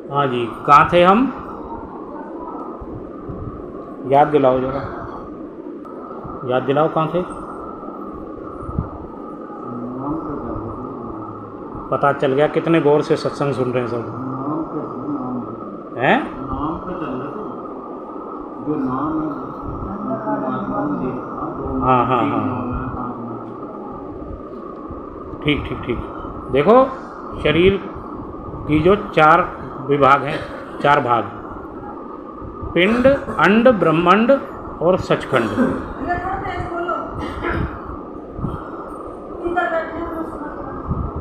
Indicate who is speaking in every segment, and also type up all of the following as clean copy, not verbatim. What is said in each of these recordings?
Speaker 1: हाँ जी, कहाँ थे हम? याद दिलाओ जरा, याद दिलाओ कहाँ थे। पता चल गया कितने गौर से सत्संग सुन रहे हैं सब हैं।
Speaker 2: नाम पे चल रहे थे, जो नाम है परमात्मा ने देखा।
Speaker 1: हाँ हाँ हाँ, ठीक ठीक ठीक। देखो, शरीर की जो 4 विभाग हैं, 4 भाग, पिंड, अंड, ब्रह्मांड और सचखंड।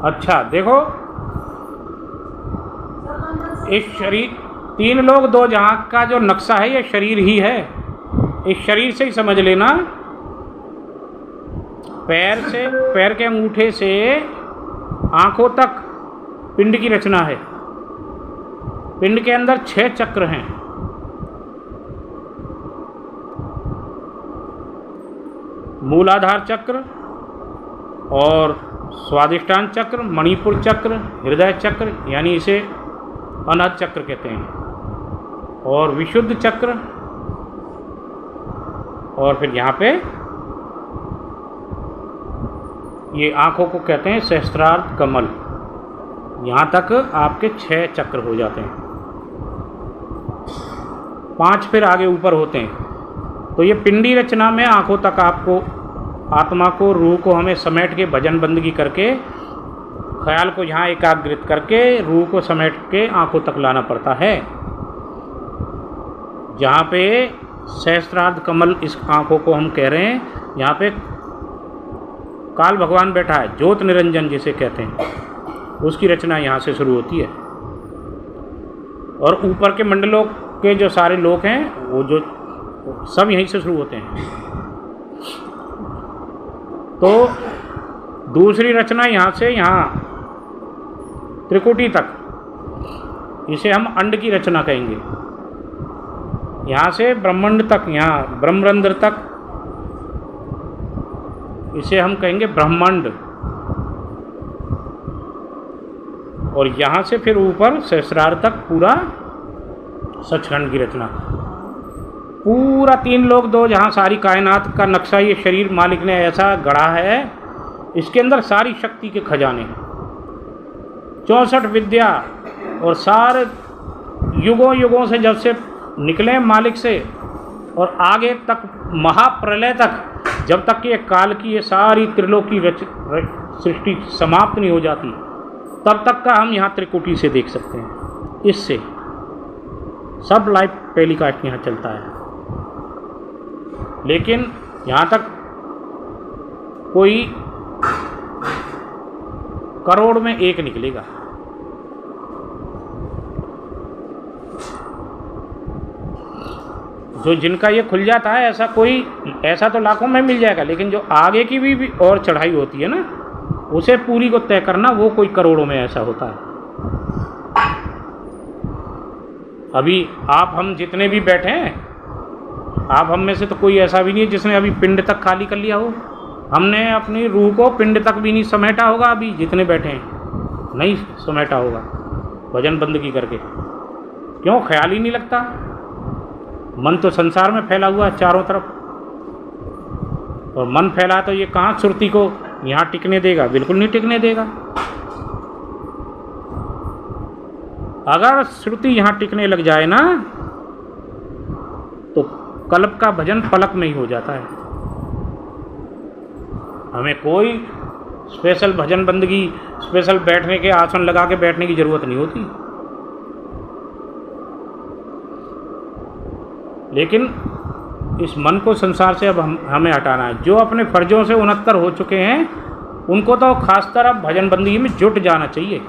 Speaker 1: अच्छा देखो, इस शरीर 3 लोक 2 जहां का जो नक्शा है ये शरीर ही है। इस शरीर से ही समझ लेना, पैर के अंगूठे से आंखों तक पिंड की रचना है। पिंड के अंदर 6 चक्र हैं। मूलाधार चक्र और स्वादिष्टान चक्र, मणिपुर चक्र, हृदय चक्र यानी इसे अनाहत चक्र कहते हैं, और विशुद्ध चक्र, और फिर यहाँ पे ये आँखों को कहते हैं सहस्त्रार्ध कमल। यहाँ तक आपके 6 चक्र हो जाते हैं, 5 फिर आगे ऊपर होते हैं। तो ये पिंडी रचना में आँखों तक आपको आत्मा को, रूह को हमें समेट के भजन बंदगी करके, ख्याल को यहाँ एकाग्रित करके रूह को समेट के आँखों तक लाना पड़ता है। जहाँ पे सहस्त्रार्ध कमल इस आँखों को हम कह रहे हैं, यहाँ पे काल भगवान बैठा है, ज्योत निरंजन जिसे कहते हैं, उसकी रचना यहाँ से शुरू होती है। और ऊपर के मंडलों के जो सारे लोक हैं वो जो सब यहीं से शुरू होते हैं। तो दूसरी रचना यहाँ से यहाँ त्रिकुटी तक, इसे हम अंड की रचना कहेंगे। यहाँ से ब्रह्मांड तक, यहाँ ब्रह्मरंध्र तक, इसे हम कहेंगे ब्रह्मांड। और यहाँ से फिर ऊपर सहस्रार तक पूरा सचखंड की रचना। पूरा 3 लोक 2 जहाँ सारी कायनात का नक्शा ये शरीर मालिक ने ऐसा गढ़ा है, इसके अंदर सारी शक्ति के खजाने हैं, 64 विद्या, और सारे युगों युगों से जब से निकले मालिक से और आगे तक महाप्रलय तक, जब तक कि काल की ये सारी त्रिलोकी सृष्टि समाप्त नहीं हो जाती, तब तक का हम यहाँ त्रिकुटी से देख सकते हैं। इससे सब लाइव टेलीकास्ट यहाँ चलता है। लेकिन यहाँ तक कोई करोड़ में 1 निकलेगा। जो जिनका ये खुल जाता है, ऐसा तो लाखों में मिल जाएगा, लेकिन जो आगे की भी और चढ़ाई होती है ना, उसे पूरी को तय करना वो कोई करोड़ों में ऐसा होता है। अभी आप हम जितने भी बैठे हैं, आप हम में से तो कोई ऐसा भी नहीं है जिसने अभी पिंड तक खाली कर लिया हो। हमने अपनी रूह को पिंड तक भी नहीं समेटा होगा। अभी जितने बैठे हैं नहीं समेटा होगा भजन बंदगी करके। क्यों? ख्याल ही नहीं लगता। मन तो संसार में फैला हुआ है चारों तरफ, और मन फैला तो ये कहाँ श्रुति को यहाँ टिकने देगा? बिल्कुल नहीं टिकने देगा। अगर श्रुति यहाँ टिकने लग जाए ना, तो कल्प का भजन पलक में ही हो जाता है। हमें कोई स्पेशल भजन बंदगी, स्पेशल बैठने के आसन लगा के बैठने की जरूरत नहीं होती। लेकिन इस मन को संसार से अब हमें हटाना है। जो अपने फर्जों से 69 हो चुके हैं, उनको तो खासतर अब भजन बंदगी में जुट जाना चाहिए।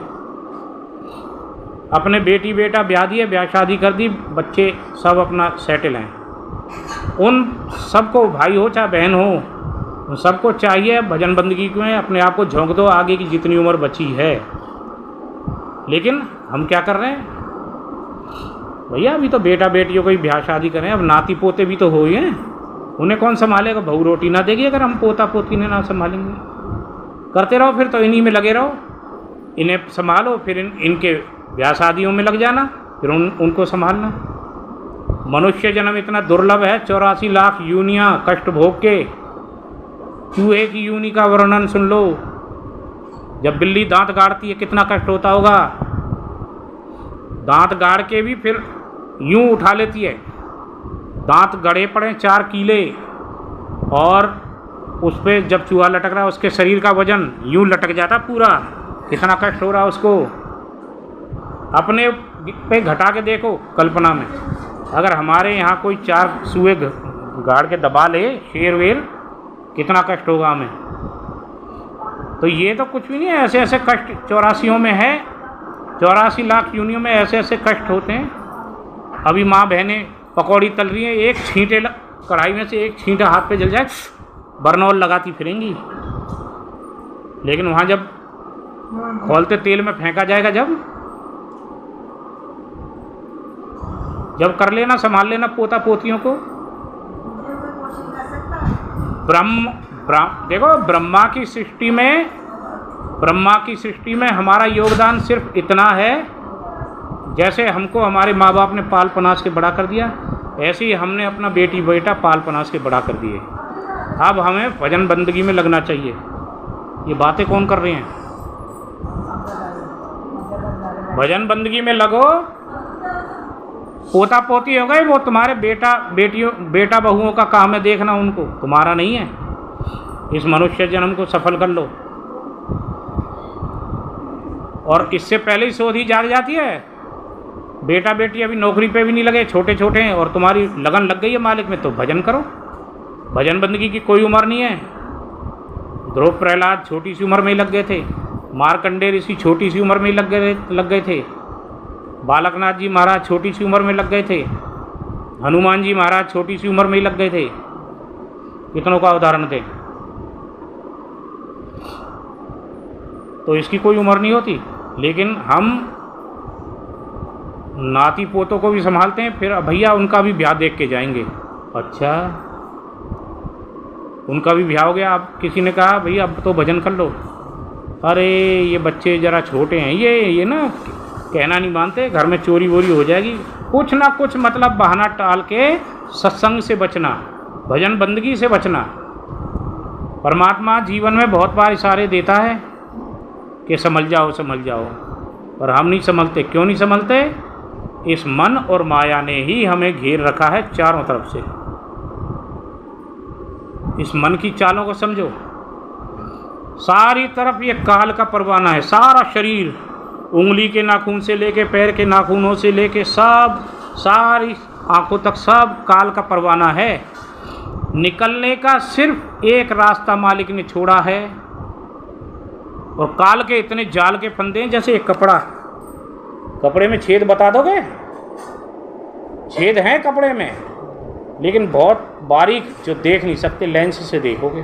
Speaker 1: अपने बेटी बेटा ब्याह दिए, ब्याह शादी कर दी, बच्चे सब अपना सेटल हैं। उन सबको, भाई हो चाहे बहन हो, उन सबको चाहिए भजन बंदगी में अपने आप को झोंक दो, आगे की जितनी उम्र बची है। लेकिन हम क्या कर रहे हैं भैया? अभी तो बेटा बेटियों को ही ब्याह शादी करें, अब नाती पोते भी तो हो ही हैं, उन्हें कौन संभालेगा? बहू रोटी ना देगी अगर हम पोता पोती ने ना संभालेंगे। करते रहो फिर तो, इन्हीं में लगे रहो, इन्हें संभालो, फिर इनके ब्याह शादियों में लग जाना, फिर उनको संभालना। मनुष्य जन्म इतना दुर्लभ है, 84 लाख यूनियाँ कष्ट भोग के। चूहे की यूनि का वर्णन सुन लो, जब बिल्ली दांत गाड़ती है कितना कष्ट होता होगा। दांत गाड़ के भी फिर यूं उठा लेती है, दांत गड़े पड़े 4 कीले, और उस पर जब चूहा लटक रहा है उसके शरीर का वजन यूं लटक जाता पूरा, कितना कष्ट हो रहा है उसको। अपने पे घटा के देखो कल्पना में, अगर हमारे यहाँ कोई 4 सूए गाड़ के दबा ले, शेर वेर, कितना कष्ट होगा हमें। तो ये तो कुछ भी नहीं है, ऐसे ऐसे कष्ट 84 में है, 84 लाख यूनियों में ऐसे ऐसे कष्ट होते हैं। अभी माँ बहनें पकौड़ी तल रही हैं, एक छींटे कढ़ाई में से एक छींटा हाथ पे जल जाए, बर्नौल लगाती फिरेंगी। लेकिन वहाँ जब खोलते तेल में फेंका जाएगा, जब कर लेना, संभाल लेना पोता पोतियों को। देखो ब्रह्मा की सृष्टि में हमारा योगदान सिर्फ इतना है, जैसे हमको हमारे माँ बाप ने पाल पनास के बड़ा कर दिया, ऐसे ही हमने अपना बेटी बेटा पाल पनास के बड़ा कर दिए। अब हमें भजन बंदगी में लगना चाहिए। ये बातें कौन कर रहे हैं? भजन बंदगी में लगो। पोता पोती हो गए, वो तुम्हारे बेटा बहुओं का काम है देखना, उनको, तुम्हारा नहीं है। इस मनुष्य जन्म को सफल कर लो। और इससे पहले ही सोधी जाग जाती है। बेटा बेटी अभी नौकरी पे भी नहीं लगे, छोटे छोटे हैं, और तुम्हारी लगन लग गई है मालिक में, तो भजन करो। भजन बंदगी की कोई उम्र नहीं है। ध्रुव प्रहलाद छोटी सी उम्र में ही लग गए थे, मार्कंडेय ऋषि छोटी सी उम्र में ही लग गए थे, बालकनाथ जी महाराज छोटी सी उम्र में लग गए थे, हनुमान जी महाराज छोटी सी उम्र में ही लग गए थे। कितनों का उदाहरण थे। तो इसकी कोई उम्र नहीं होती। लेकिन हम नाती पोतों को भी संभालते हैं, फिर भैया उनका भी ब्याह देख के जाएंगे। अच्छा, उनका भी ब्याह हो गया, अब किसी ने कहा भैया अब तो भजन कर लो। अरे ये बच्चे ज़रा छोटे हैं, ये ना कहना नहीं मानते, घर में चोरी वोरी हो जाएगी, कुछ ना कुछ मतलब बहाना टाल के सत्संग से बचना, भजन बंदगी से बचना। परमात्मा जीवन में बहुत बार इशारे देता है कि संभल जाओ संभल जाओ, पर हम नहीं संभलते। क्यों नहीं संभलते? इस मन और माया ने ही हमें घेर रखा है चारों तरफ से। इस मन की चालों को समझो। सारी तरफ ये काल का परवाना है, सारा शरीर, उंगली के नाखून से लेके पैर के नाखूनों से लेके सब, सारी आंखों तक सब काल का परवाना है। निकलने का सिर्फ एक रास्ता मालिक ने छोड़ा है, और काल के इतने जाल के फंदे हैं जैसे एक कपड़े में छेद बता दोगे? छेद हैं कपड़े में, लेकिन बहुत बारीक, जो देख नहीं सकते, लेंस से देखोगे।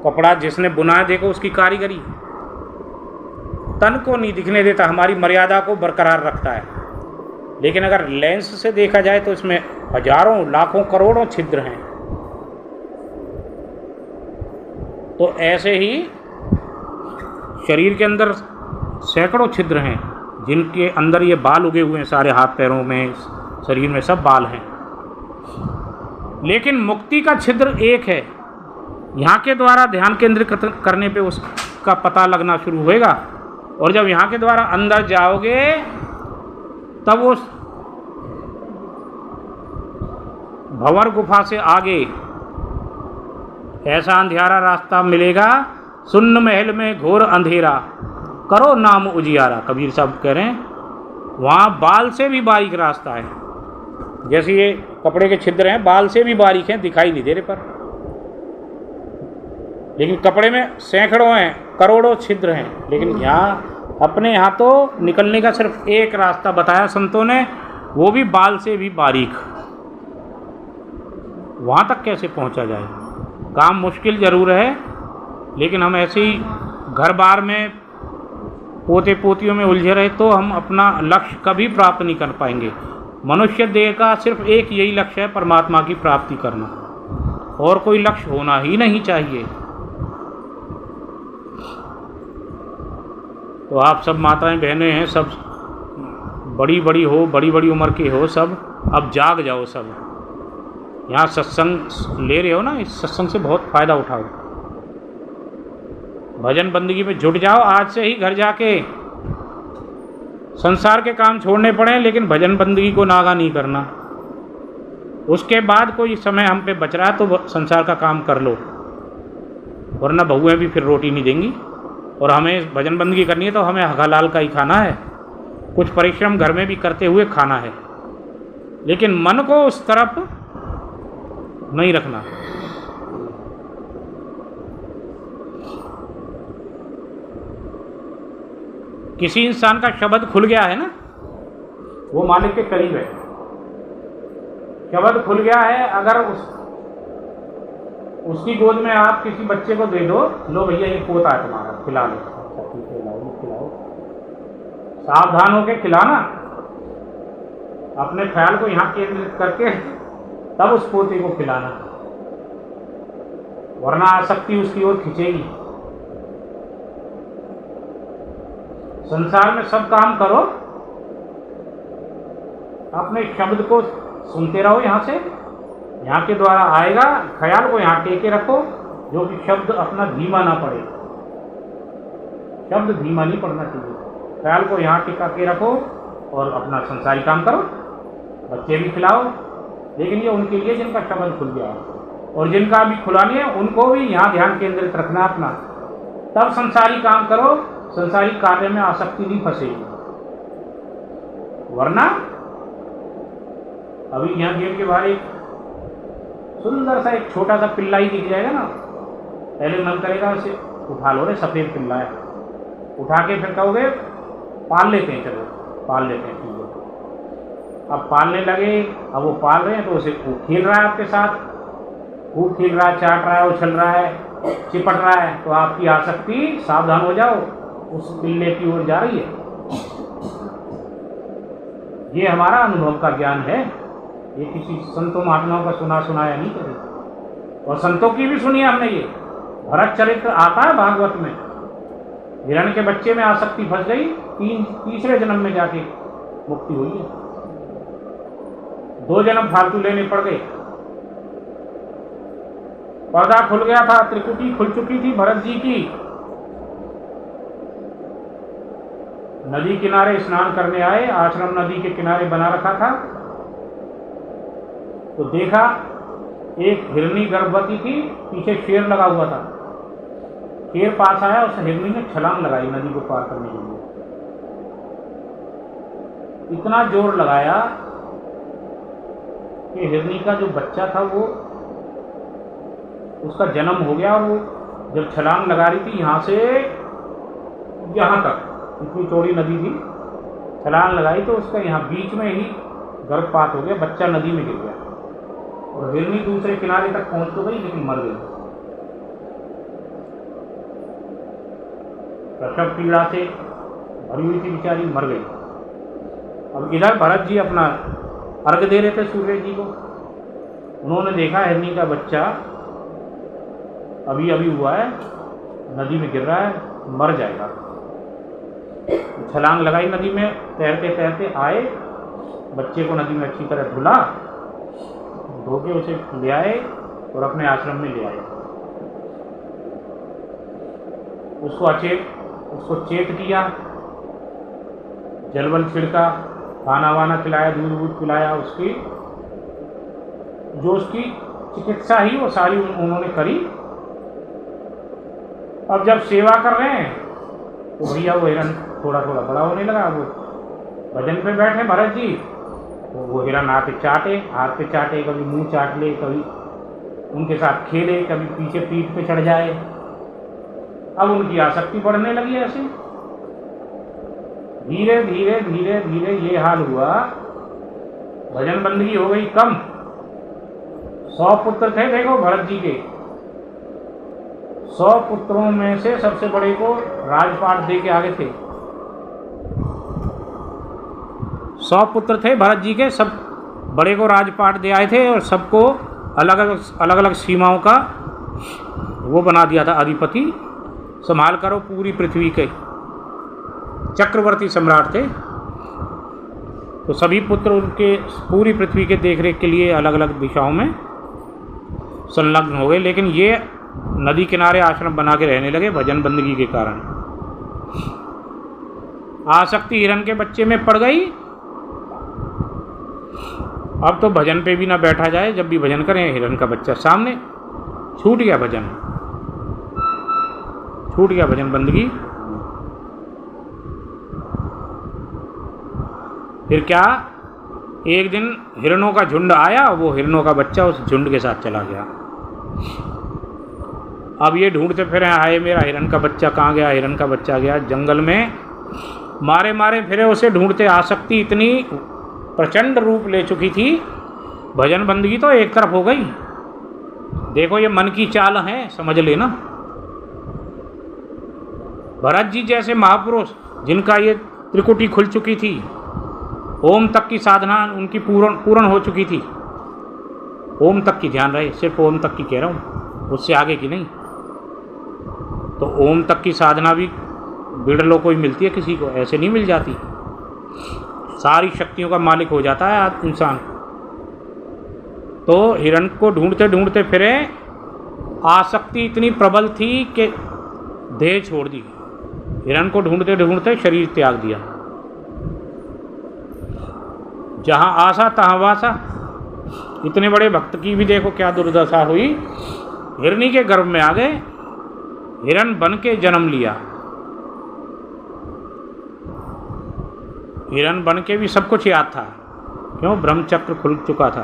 Speaker 1: कपड़ा जिसने बुनाया देखो उसकी कारीगरी, तन को नहीं दिखने देता, हमारी मर्यादा को बरकरार रखता है। लेकिन अगर लेंस से देखा जाए तो इसमें हजारों लाखों करोड़ों छिद्र हैं। तो ऐसे ही शरीर के अंदर सैकड़ों छिद्र हैं, जिनके अंदर ये बाल उगे हुए हैं, सारे हाथ पैरों में, शरीर में सब बाल हैं। लेकिन मुक्ति का छिद्र एक है। यहाँ के द्वारा ध्यान केंद्रित करने पे उसका पता लगना शुरू होएगा, और जब यहाँ के द्वारा अंदर जाओगे तब उस भंवर गुफा से आगे ऐसा अंधियारा रास्ता मिलेगा, सुन्न महल में घोर अंधेरा, करो नाम उजियारा। कबीर साहब कह रहे हैं वहाँ बाल से भी बारीक रास्ता है। जैसे ये कपड़े के छिद्र हैं, बाल से भी बारीक हैं, दिखाई नहीं दे रहे पर, लेकिन कपड़े में सैकड़ों हैं, करोड़ों छिद्र हैं। लेकिन यहाँ अपने यहाँ तो निकलने का सिर्फ एक रास्ता बताया संतों ने, वो भी बाल से भी बारीक। वहाँ तक कैसे पहुँचा जाए? काम मुश्किल ज़रूर है, लेकिन हम ऐसे ही घर बार में पोते पोतियों में उलझे रहे तो हम अपना लक्ष्य कभी प्राप्त नहीं कर पाएंगे। मनुष्य देह का सिर्फ एक यही लक्ष्य है, परमात्मा की प्राप्ति करना, और कोई लक्ष्य होना ही नहीं चाहिए। तो आप सब माताएं बहनें हैं, सब बड़ी बड़ी उम्र के हो, सब अब जाग जाओ। सब यहाँ सत्संग ले रहे हो ना, इस सत्संग से बहुत फ़ायदा उठाओ। भजन बंदगी में जुट जाओ आज से ही। घर जाके संसार के काम छोड़ने पड़े, लेकिन भजन बंदगी को नागा नहीं करना। उसके बाद कोई समय हम पे बच रहा है तो संसार का काम कर लो, वरना बहुएं भी फिर रोटी नहीं देंगी। और हमें भजन बंदगी करनी है तो हमें हलाल का ही खाना है। कुछ परिश्रम घर में भी करते हुए खाना है, लेकिन मन को उस तरफ नहीं रखना। किसी इंसान का शब्द खुल गया है ना, वो मालिक के करीब है। शब्द खुल गया है, अगर उसकी गोद में आप किसी बच्चे को दे दो, लो भैया ये पोता है तुम्हारा, खिला लो, खिलाओ। सावधान होके खिलाना, अपने ख्याल को यहाँ केंद्रित करके तब उस पोते को खिलाना, वरना आसक्ति उसकी ओर खींचेगी। संसार में सब काम करो, अपने शब्द को सुनते रहो। यहाँ से, यहाँ के द्वारा आएगा, ख्याल को यहाँ टेके रखो, जो कि शब्द अपना धीमा ना पड़े। शब्द धीमा नहीं पड़ना चाहिए। ख्याल को यहाँ टिका के रखो और अपना संसारी काम करो। बच्चे भी खिलाओ, लेकिन ये उनके लिए जिनका शब्द खुल गया, और जिनका भी खुला नहीं है उनको भी यहाँ ध्यान केंद्रित रखना अपना। तब संसारी काम करो, संसारी कार्य में आसक्ति नहीं फंसेगी। वरना अभी यहाँ गेट के बाहर एक सुंदर सा एक छोटा सा पिल्ला ही दिख जाएगा ना, पहले मन करेगा उसे उठा लो, रे सफ़ेद पिल्ला है, उठा के फिर कहोगे पाल लेते हैं, चलो पाल लेते हैं, ठीक है। अब पालने लगे, अब वो पाल रहे हैं तो उसे खेल रहा है आपके साथ, खूब खेल रहा है, चाट रहा है, उछल रहा है, चिपट रहा है, तो आपकी आसक्ति, सावधान हो जाओ, उस पिल्ले की ओर जा रही है। ये हमारा अनुभव का ज्ञान है, ये किसी संतों महात्माओं का सुना सुनाया नहीं कभी, और संतों की भी सुनी हमने। ये भरत चरित्र आता है भागवत में, हिरण के बच्चे में आसक्ति फंस गई, तीसरे जन्म में जाके मुक्ति हुई है। 2 जन्म फालतू लेने पड़ गए। पर्दा खुल गया था, त्रिकुटी खुल चुकी थी भरत जी की। नदी किनारे स्नान करने आए, आश्रम नदी के किनारे बना रखा था, तो देखा एक हिरनी गर्भवती थी, पीछे शेर लगा हुआ था। शेर पास आया, उस हिरनी ने छलांग लगाई नदी को पार करने के लिए। इतना जोर लगाया कि हिरनी का जो बच्चा था वो, उसका जन्म हो गया, और वो जब छलांग लगा रही थी यहाँ से यहाँ तक, इतनी चौड़ी नदी थी, छलांग लगाई तो उसका यहाँ बीच में ही गर्भपात हो गया, बच्चा नदी में गिर गया, और हिरनी दूसरे किनारे तक पहुंच तो गई लेकिन मर गई। प्रसव पीड़ा से भरी हुई थी बेचारी, मर गई। अब इधर भरत जी अपना अर्घ दे रहे थे सूर्य जी को। उन्होंने देखा हिरनी का बच्चा अभी अभी हुआ है, नदी में गिर रहा है, मर जाएगा। छलांग लगाई नदी में, तैरते तैरते आए, बच्चे को नदी में अच्छी तरह धुला, धो के उसे ले आए और अपने आश्रम में ले आए। उसको चेत किया, जलवल छिड़का, खाना वाना खिलाया, दूध वूध पिलाया, उसकी जो उसकी चिकित्सा ही वो सारी उन्होंने करी। अब जब सेवा कर रहे हैं तो भैया वो हिरन थोड़ा थोड़ा बड़ा होने लगा। वो भजन पे बैठे भरत जी, तो वो हिरन हाथ पे चाटे, कभी मुंह चाट ले, कभी उनके साथ खेले, कभी पीछे पीठ पे चढ़ जाए। अब उनकी आसक्ति बढ़ने लगी। ऐसे धीरे धीरे धीरे धीरे ये हाल हुआ, भजन बंदगी हो गई कम। 100 पुत्र थे देखो भरत जी के, 100 पुत्रों में से सबसे बड़े को राजपाट दे के आगे थे। 100 पुत्र थे भरत जी के, सब बड़े को राजपाट दे आए थे, और सबको अलग अलग सीमाओं का वो बना दिया था अधिपति, संभाल करो पूरी पृथ्वी के। चक्रवर्ती सम्राट थे, तो सभी पुत्र उनके पूरी पृथ्वी के देखरेख के लिए अलग अलग दिशाओं में संलग्न हो गए, लेकिन ये नदी किनारे आश्रम बना के रहने लगे भजन बंदगी के कारण। आसक्ति हिरण के बच्चे में पड़ गई। अब तो भजन पे भी ना बैठा जाए, जब भी भजन करें हिरण का बच्चा सामने। छूट गया भजन, छूट गया भजन बंदगी। फिर क्या, एक दिन हिरणों का झुंड आया, वो हिरणों का बच्चा उस झुंड के साथ चला गया। अब ये ढूंढते फिरे, आए मेरा हिरण का बच्चा कहाँ गया, हिरण का बच्चा गया। जंगल में मारे मारे फिरे उसे ढूंढते। आसक्ति इतनी प्रचंड रूप ले चुकी थी, भजन बंदगी तो एक तरफ हो गई। देखो ये मन की चाल है, समझ लेना। भरत जी जैसे महापुरुष जिनका ये त्रिकुटी खुल चुकी थी, ओम तक की साधना उनकी पूर्ण हो चुकी थी। ओम तक की ध्यान रहे, सिर्फ ओम तक की कह रहा हूँ, उससे आगे की नहीं। तो ओम तक की साधना भी बिरलों को ही मिलती है, किसी को ऐसे नहीं मिल जाती। सारी शक्तियों का मालिक हो जाता है इंसान। तो हिरण को ढूंढते ढूंढते फिरे, आसक्ति इतनी प्रबल थी कि देह छोड़ दी। हिरण को ढूंढते ढूंढते शरीर त्याग दिया। जहाँ आशा तहाँ वासा। इतने बड़े भक्त की भी देखो क्या दुर्दशा हुई। हिरणी के गर्भ में आ गए, हिरण बन के जन्म लिया। हिरण बन के भी सब कुछ याद था, क्यों? ब्रह्मचक्र खुल चुका था,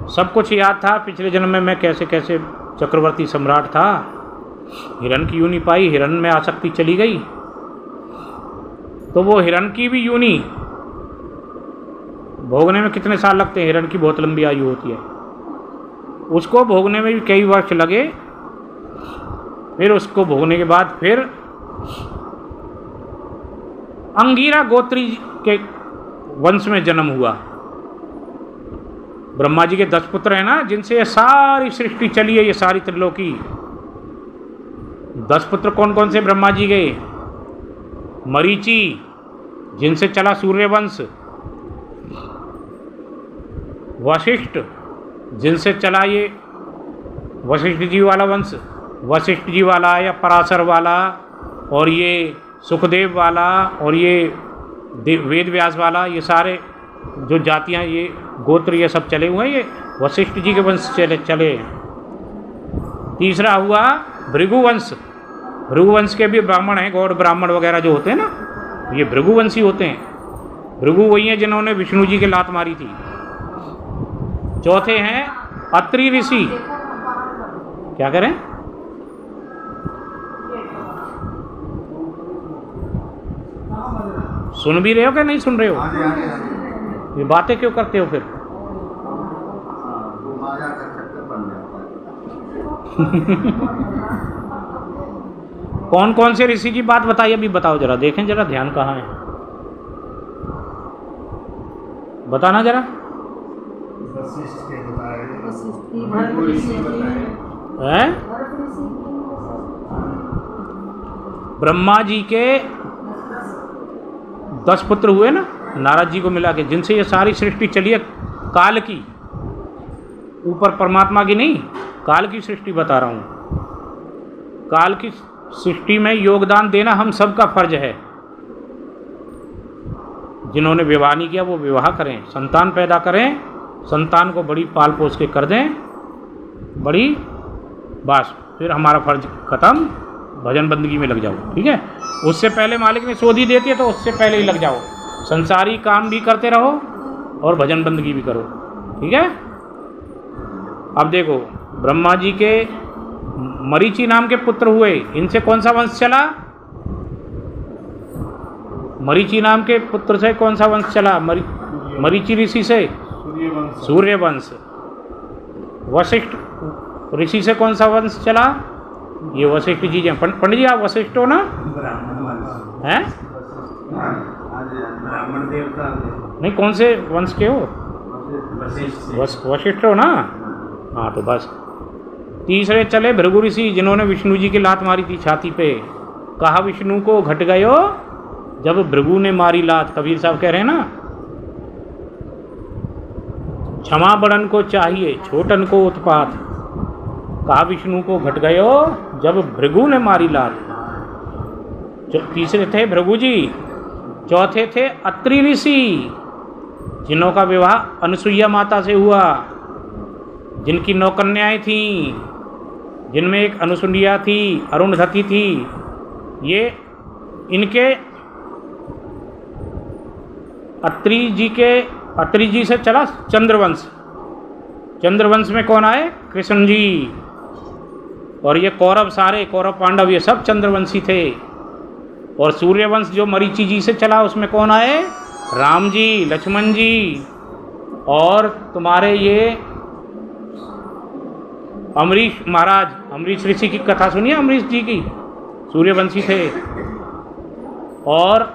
Speaker 1: सब कुछ याद था। पिछले जन्म में मैं कैसे कैसे चक्रवर्ती सम्राट था। हिरण की यूनी पाई, हिरण में आसक्ति चली गई, तो वो हिरण की भी यूनी भोगने में कितने साल लगते हैं? हिरण की बहुत लंबी आयु होती है, उसको भोगने में भी कई वर्ष लगे। फिर उसको भोगने के बाद फिर अंगीरा गोत्री के वंश में जन्म हुआ। ब्रह्मा जी के 10 पुत्र हैं ना, जिनसे ये सारी सृष्टि चली है, ये सारी त्रिलोकी। 10 पुत्र कौन कौन से ब्रह्मा जी के? मरीचि, जिनसे चला सूर्यवंश। वशिष्ठ, जिनसे चला ये वशिष्ठ जी वाला वंश, वशिष्ठ जी वाला या पराशर वाला, और ये सुखदेव वाला, और ये वेद व्यास वाला, ये सारे जो जातियाँ, ये गोत्र, ये सब चले हुए हैं, ये वशिष्ठ जी के वंश चले। तीसरा हुआ भृगुवंश। भृगुवंश के भी ब्राह्मण हैं, गौड़ ब्राह्मण वगैरह जो होते हैं ना, ये भृगुवंशी होते हैं। भृगु वही हैं जिन्होंने विष्णु जी के लात मारी थी। चौथे हैं अत्रि ऋषि। क्या करें? सुन भी रहे हो क्या नहीं सुन रहे हो? ये बातें क्यों करते हो फिर? कौन कौन से ऋषि की बात बताइए, अभी बताओ जरा, देखें जरा ध्यान कहाँ है, बताना जरा। है ब्रह्मा जी के 10 पुत्र हुए ना, नारद जी को मिला के, जिनसे ये सारी सृष्टि चली है काल की, ऊपर परमात्मा की नहीं, काल की सृष्टि बता रहा हूँ। काल की सृष्टि में योगदान देना हम सबका फर्ज है। जिन्होंने विवाह नहीं किया वो विवाह करें, संतान पैदा करें, संतान को बड़ी पाल पोस के कर दें बड़ी, बस फिर हमारा फर्ज खत्म, भजन बंदगी में लग जाओ, ठीक है। उससे पहले मालिक ने सोधी देती है तो उससे पहले ही लग जाओ। संसारी काम भी करते रहो और भजन बंदगी भी करो, ठीक है। अब देखो, ब्रह्मा जी के मरीचि नाम के पुत्र हुए, इनसे कौन सा वंश चला? मरीचि नाम के पुत्र से कौन सा वंश चला? मरीचि ऋषि से सूर्यवंश। वशिष्ठ ऋषि से कौन सा वंश चला? ये वशिष्ठ जी हैं। पंडित जी आप वशिष्ठ हो ना? हैं?
Speaker 2: ब्राह्मण देवता
Speaker 1: नहीं, कौन से वंश के हो? वशिष्ठ हो ना? हाँ, तो बस। तीसरे चले भृगु ऋषि, जिन्होंने विष्णु जी की लात मारी थी छाती पे, कहा विष्णु को घट गयो जब भृगु ने मारी लात। कबीर साहब कह रहे हैं ना, क्षमा बड़न को चाहिए छोटन को उत्पात। कहा विष्णु को घट गयो जब भृगु ने मारी लात। तीसरे थे भृगु जी, चौथे थे अत्रि ऋषि, जिन्हों का विवाह अनुसुईया माता से हुआ, जिनकी 9 कन्याएं थीं, जिनमें एक अनुसुईया थी, अरुणधति थी। ये इनके अत्रि जी से चला चंद्रवंश। चंद्रवंश में कौन आए? कृष्ण जी। और ये कौरव, सारे कौरव पांडव ये सब चंद्रवंशी थे। और सूर्यवंश जो मरीचि जी से चला उसमें कौन आए? राम जी, लक्ष्मण जी। और तुम्हारे ये अमरीश महाराज, अमरीश ऋषि की कथा सुनिए, अमरीश जी की, सूर्यवंशी थे। और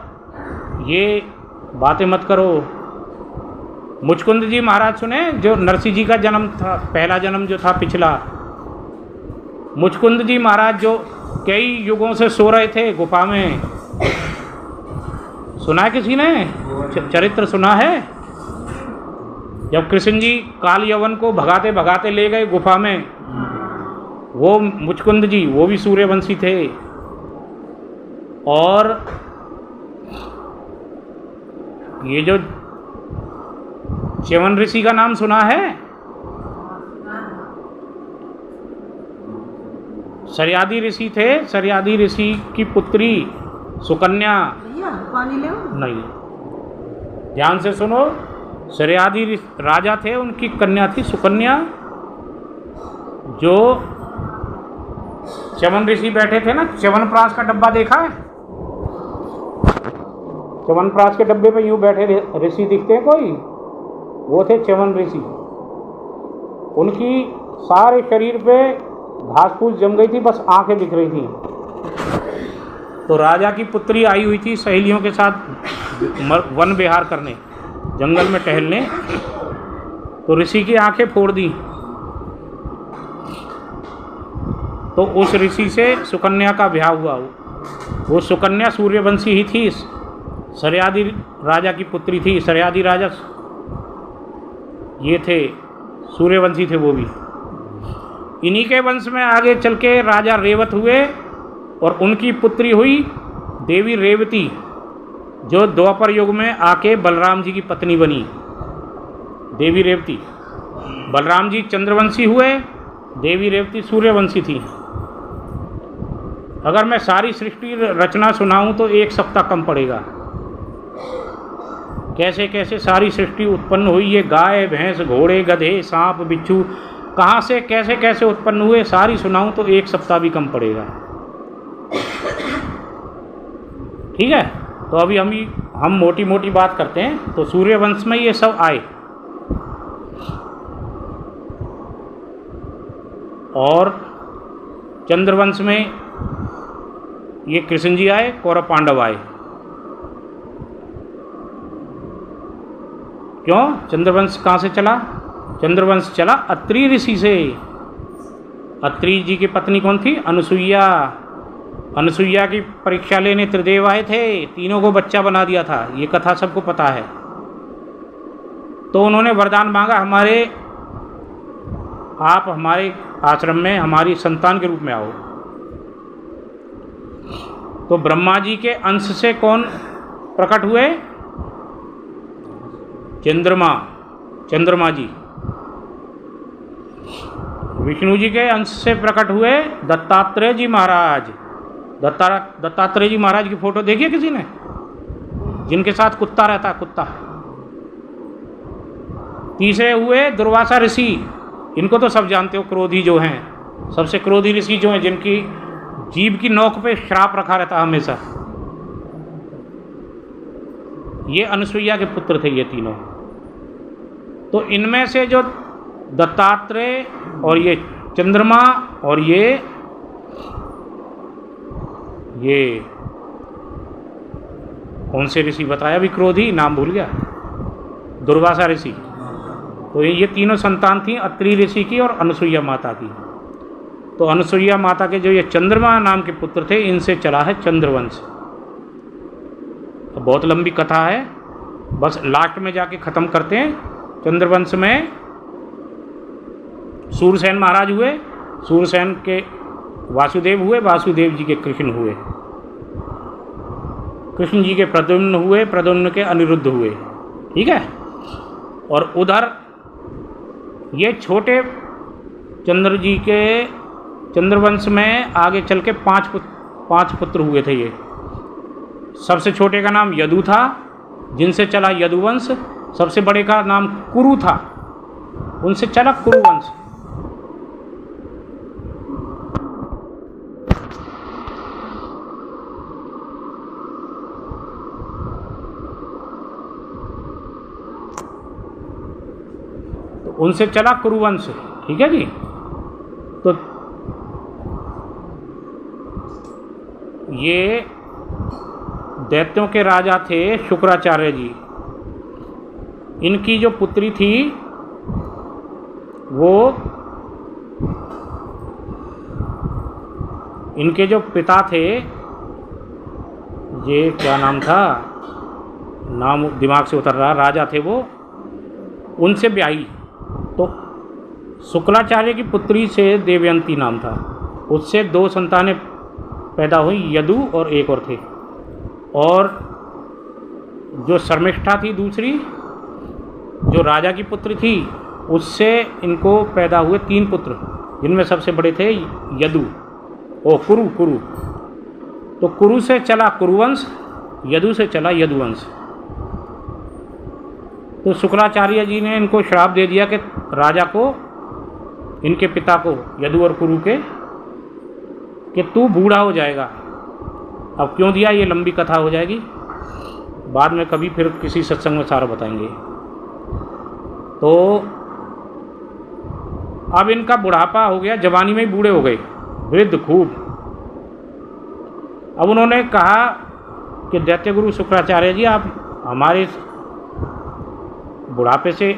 Speaker 1: ये बातें मत करो। मुचकुंद जी महाराज सुने, जो नरसिंह जी का जन्म था, पहला जन्म जो था पिछला। मुचकुंद जी महाराज जो कई युगों से सो रहे थे गुफा में, सुना है किसी ने? चरित्र सुना है? जब कृष्ण जी काल यवन को भगाते भगाते ले गए गुफा में, वो मुचकुंद जी, वो भी सूर्यवंशी थे। और ये जो च्यवन ऋषि का नाम सुना है? सरयादी ऋषि थे। सरयादी ऋषि की पुत्री सुकन्या,
Speaker 3: पानी ले
Speaker 1: नहीं, ध्यान से सुनो। सरयादी राजा थे, उनकी कन्या थी सुकन्या। जो च्यवन ऋषि बैठे थे ना, च्यवनप्राश का डब्बा देखा है? च्यवनप्राश के डब्बे पे यूं बैठे ऋषि दिखते हैं कोई? वो थे च्यवन ऋषि। उनकी सारे शरीर पे घास फूस जम गई थी, बस आंखें दिख रही थी। तो राजा की पुत्री आई हुई थी सहेलियों के साथ वन विहार करने, जंगल में टहलने। तो ऋषि की आंखें फोड़ दी। तो उस ऋषि से सुकन्या का ब्याह हुआ। वो सुकन्या सूर्यवंशी ही थी, सरयादी राजा की पुत्री थी। सरयादी राजा ये थे, सूर्यवंशी थे वो भी। इन्हीं के वंश में आगे चल के राजा रेवत हुए और उनकी पुत्री हुई देवी रेवती, जो द्वापर युग में आके बलराम जी की पत्नी बनी, देवी रेवती। बलराम जी चंद्रवंशी हुए, देवी रेवती सूर्यवंशी थी। अगर मैं सारी सृष्टि रचना सुनाऊं तो 1 सप्ताह कम पड़ेगा। कैसे कैसे सारी सृष्टि उत्पन्न हुई, ये गाय भैंस घोड़े गधे सांप बिच्छू कहाँ से कैसे कैसे उत्पन्न हुए, सारी सुनाऊं तो 1 सप्ताह भी कम पड़ेगा। ठीक है, तो अभी हम मोटी मोटी बात करते हैं। तो सूर्यवंश में ये सब आए। और चंद्रवंश में ये कृष्ण जी आए, कौरव पांडव आए। क्यों? चंद्रवंश कहाँ से चला? चंद्रवंश चला अत्रि ऋषि से। अत्रि जी की पत्नी कौन थी? अनुसुईया। अनुसुईया की परीक्षा लेने त्रिदेव आए थे, तीनों को बच्चा बना दिया था, ये कथा सबको पता है। तो उन्होंने वरदान मांगा, आप हमारे आश्रम में हमारी संतान के रूप में आओ। तो ब्रह्मा जी के अंश से कौन प्रकट हुए? चंद्रमा जी। विष्णु जी के अंश से प्रकट हुए दत्तात्रेय जी महाराज। दत्तात्रेय जी महाराज की फोटो देखिए किसी ने, जिनके साथ कुत्ता रहता, कुत्ता। तीसरे हुए दुर्वासा ऋषि। इनको तो सब जानते हो, क्रोधी जो हैं, सबसे क्रोधी ऋषि जो हैं, जिनकी जीभ की नोक पे श्राप रखा रहता हमेशा। ये अनुसुईया के पुत्र थे ये तीनों। तो इनमें से जो दत्तात्रेय और ये चंद्रमा और ये कौन से ऋषि बताया भी, क्रोधी नाम भूल गया, दुर्वासा ऋषि। तो ये तीनों संतान थी अत्रि ऋषि की और अनुसुईया माता की। तो अनुसुईया माता के जो ये चंद्रमा नाम के पुत्र थे, इनसे चला है चंद्रवंश। बहुत लंबी कथा है, बस लास्ट में जाके ख़त्म करते हैं। चंद्रवंश में सूरसेन महाराज हुए, सूरसेन के वासुदेव हुए, वासुदेव जी के कृष्ण हुए, कृष्ण जी के प्रद्युम्न हुए, प्रद्युम्न के अनिरुद्ध हुए। ठीक है। और उधर ये छोटे चंद्र जी के चंद्रवंश में आगे चल के पांच पुत्र हुए थे। ये सबसे छोटे का नाम यदु था, जिनसे चला यदुवंश। सबसे बड़े का नाम कुरु था, उनसे चला कुरुवंश। तो उनसे चला कुरुवंश। ठीक है जी। तो ये दैत्यों के राजा थे शुक्राचार्य जी। इनकी जो पुत्री थी वो, इनके जो पिता थे, ये क्या नाम था, नाम दिमाग से उतर रहा, राजा थे वो, उनसे ब्याही। तो शुक्राचार्य की पुत्री से देवयंती नाम था, उससे 2 संतानें पैदा हुई, यदु और एक और थे। और जो शर्मिष्ठा थी दूसरी, जो राजा की पुत्री थी, उससे इनको पैदा हुए 3 पुत्र, जिनमें सबसे बड़े थे यदु और कुरु। तो कुरु से चला कुरुवंश, यदु से चला यदुवंश। तो शुक्राचार्य जी ने इनको श्राप दे दिया कि राजा को, इनके पिता को, यदु और कुरु के, कि तू बूढ़ा हो जाएगा। अब क्यों दिया, ये लंबी कथा हो जाएगी, बाद में कभी फिर किसी सत्संग में सारा बताएंगे। तो अब इनका बुढ़ापा हो गया, जवानी में ही बूढ़े हो गए, वृद्ध खूब। अब उन्होंने कहा कि दैत्य गुरु शुक्राचार्य जी, आप हमारे बुढ़ापे से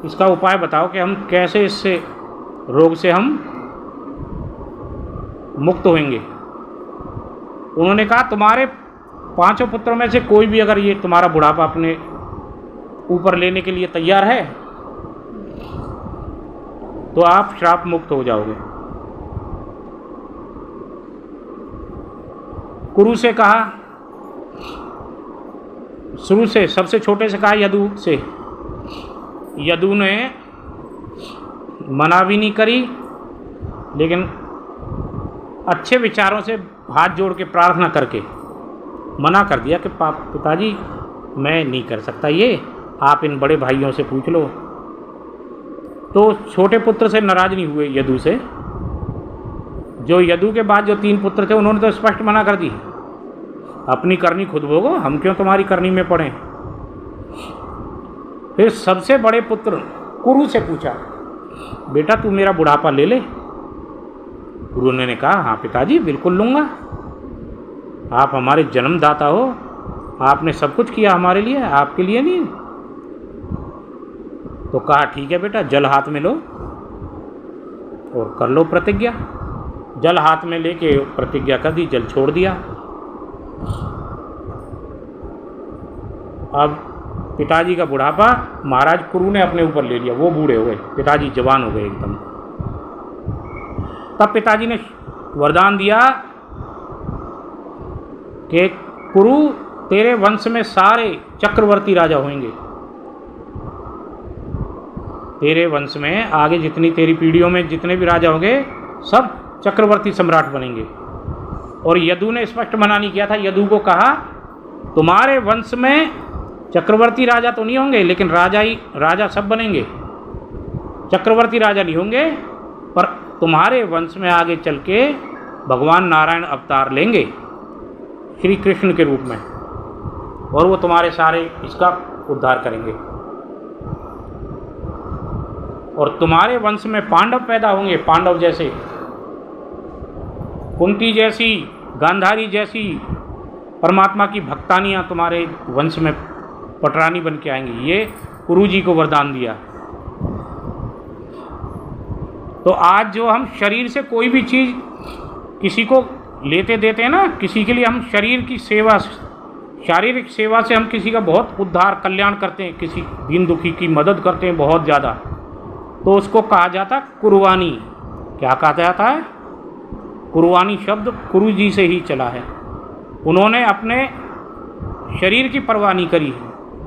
Speaker 1: इसका उपाय बताओ कि हम कैसे इससे रोग से हम मुक्त होंगे। उन्होंने कहा तुम्हारे 5 पुत्रों में से कोई भी अगर ये तुम्हारा बुढ़ापा अपने ऊपर लेने के लिए तैयार है तो आप श्राप मुक्त हो जाओगे। कुरु से कहा, शुरू से सबसे छोटे से कहा यदु से। यदु ने मना भी नहीं करी, लेकिन अच्छे विचारों से हाथ जोड़ के प्रार्थना करके मना कर दिया कि पिताजी मैं नहीं कर सकता ये, आप इन बड़े भाइयों से पूछ लो। तो छोटे पुत्र से नाराज नहीं हुए यदु से। जो यदु के बाद जो 3 पुत्र थे उन्होंने तो स्पष्ट मना कर दी, अपनी करनी खुद भोगो, हम क्यों तुम्हारी करनी में पड़े। फिर सबसे बड़े पुत्र कुरु से पूछा, बेटा तू मेरा बुढ़ापा ले ले। गुरु ने कहा, हाँ पिताजी बिल्कुल लूँगा, आप हमारे जन्मदाता हो, आपने सब कुछ किया हमारे लिए, आपके लिए नहीं। तो कहा ठीक है बेटा, जल हाथ में लो और कर लो प्रतिज्ञा। जल हाथ में लेके प्रतिज्ञा कर दी, जल छोड़ दिया। अब पिताजी का बुढ़ापा महाराज कुरु ने अपने ऊपर ले लिया, वो बूढ़े हो गए, पिताजी जवान हो गए एकदम। तब पिताजी ने वरदान दिया कि कुरु तेरे वंश में सारे चक्रवर्ती राजा होंगे। तेरे वंश में आगे जितनी तेरी पीढ़ियों में जितने भी राजा होंगे सब चक्रवर्ती सम्राट बनेंगे। और यदु ने स्पष्ट मना नहीं किया था। यदु को कहा तुम्हारे वंश में चक्रवर्ती राजा तो नहीं होंगे, लेकिन राजा सब बनेंगे, चक्रवर्ती राजा नहीं होंगे, पर तुम्हारे वंश में आगे चल के भगवान नारायण अवतार लेंगे श्री कृष्ण के रूप में, और वो तुम्हारे सारे इसका उद्धार करेंगे। और तुम्हारे वंश में पांडव पैदा होंगे, पांडव जैसे, कुंती जैसी, गांधारी जैसी परमात्मा की भक्तानियाँ तुम्हारे वंश में पटरानी बन के आएंगी। ये गुरु जी को वरदान दिया। तो आज जो हम शरीर से कोई भी चीज़ किसी को लेते देते हैं ना, किसी के लिए हम शरीर की सेवा, शारीरिक सेवा से हम किसी का बहुत उद्धार कल्याण करते हैं, किसी दीन दुखी की मदद करते हैं बहुत ज़्यादा, तो उसको कहा जाता है कुर्बानी। क्या कहा जाता है? कुर्बानी शब्द गुरु जी से ही चला है। उन्होंने अपने शरीर की परवाह नहीं करी,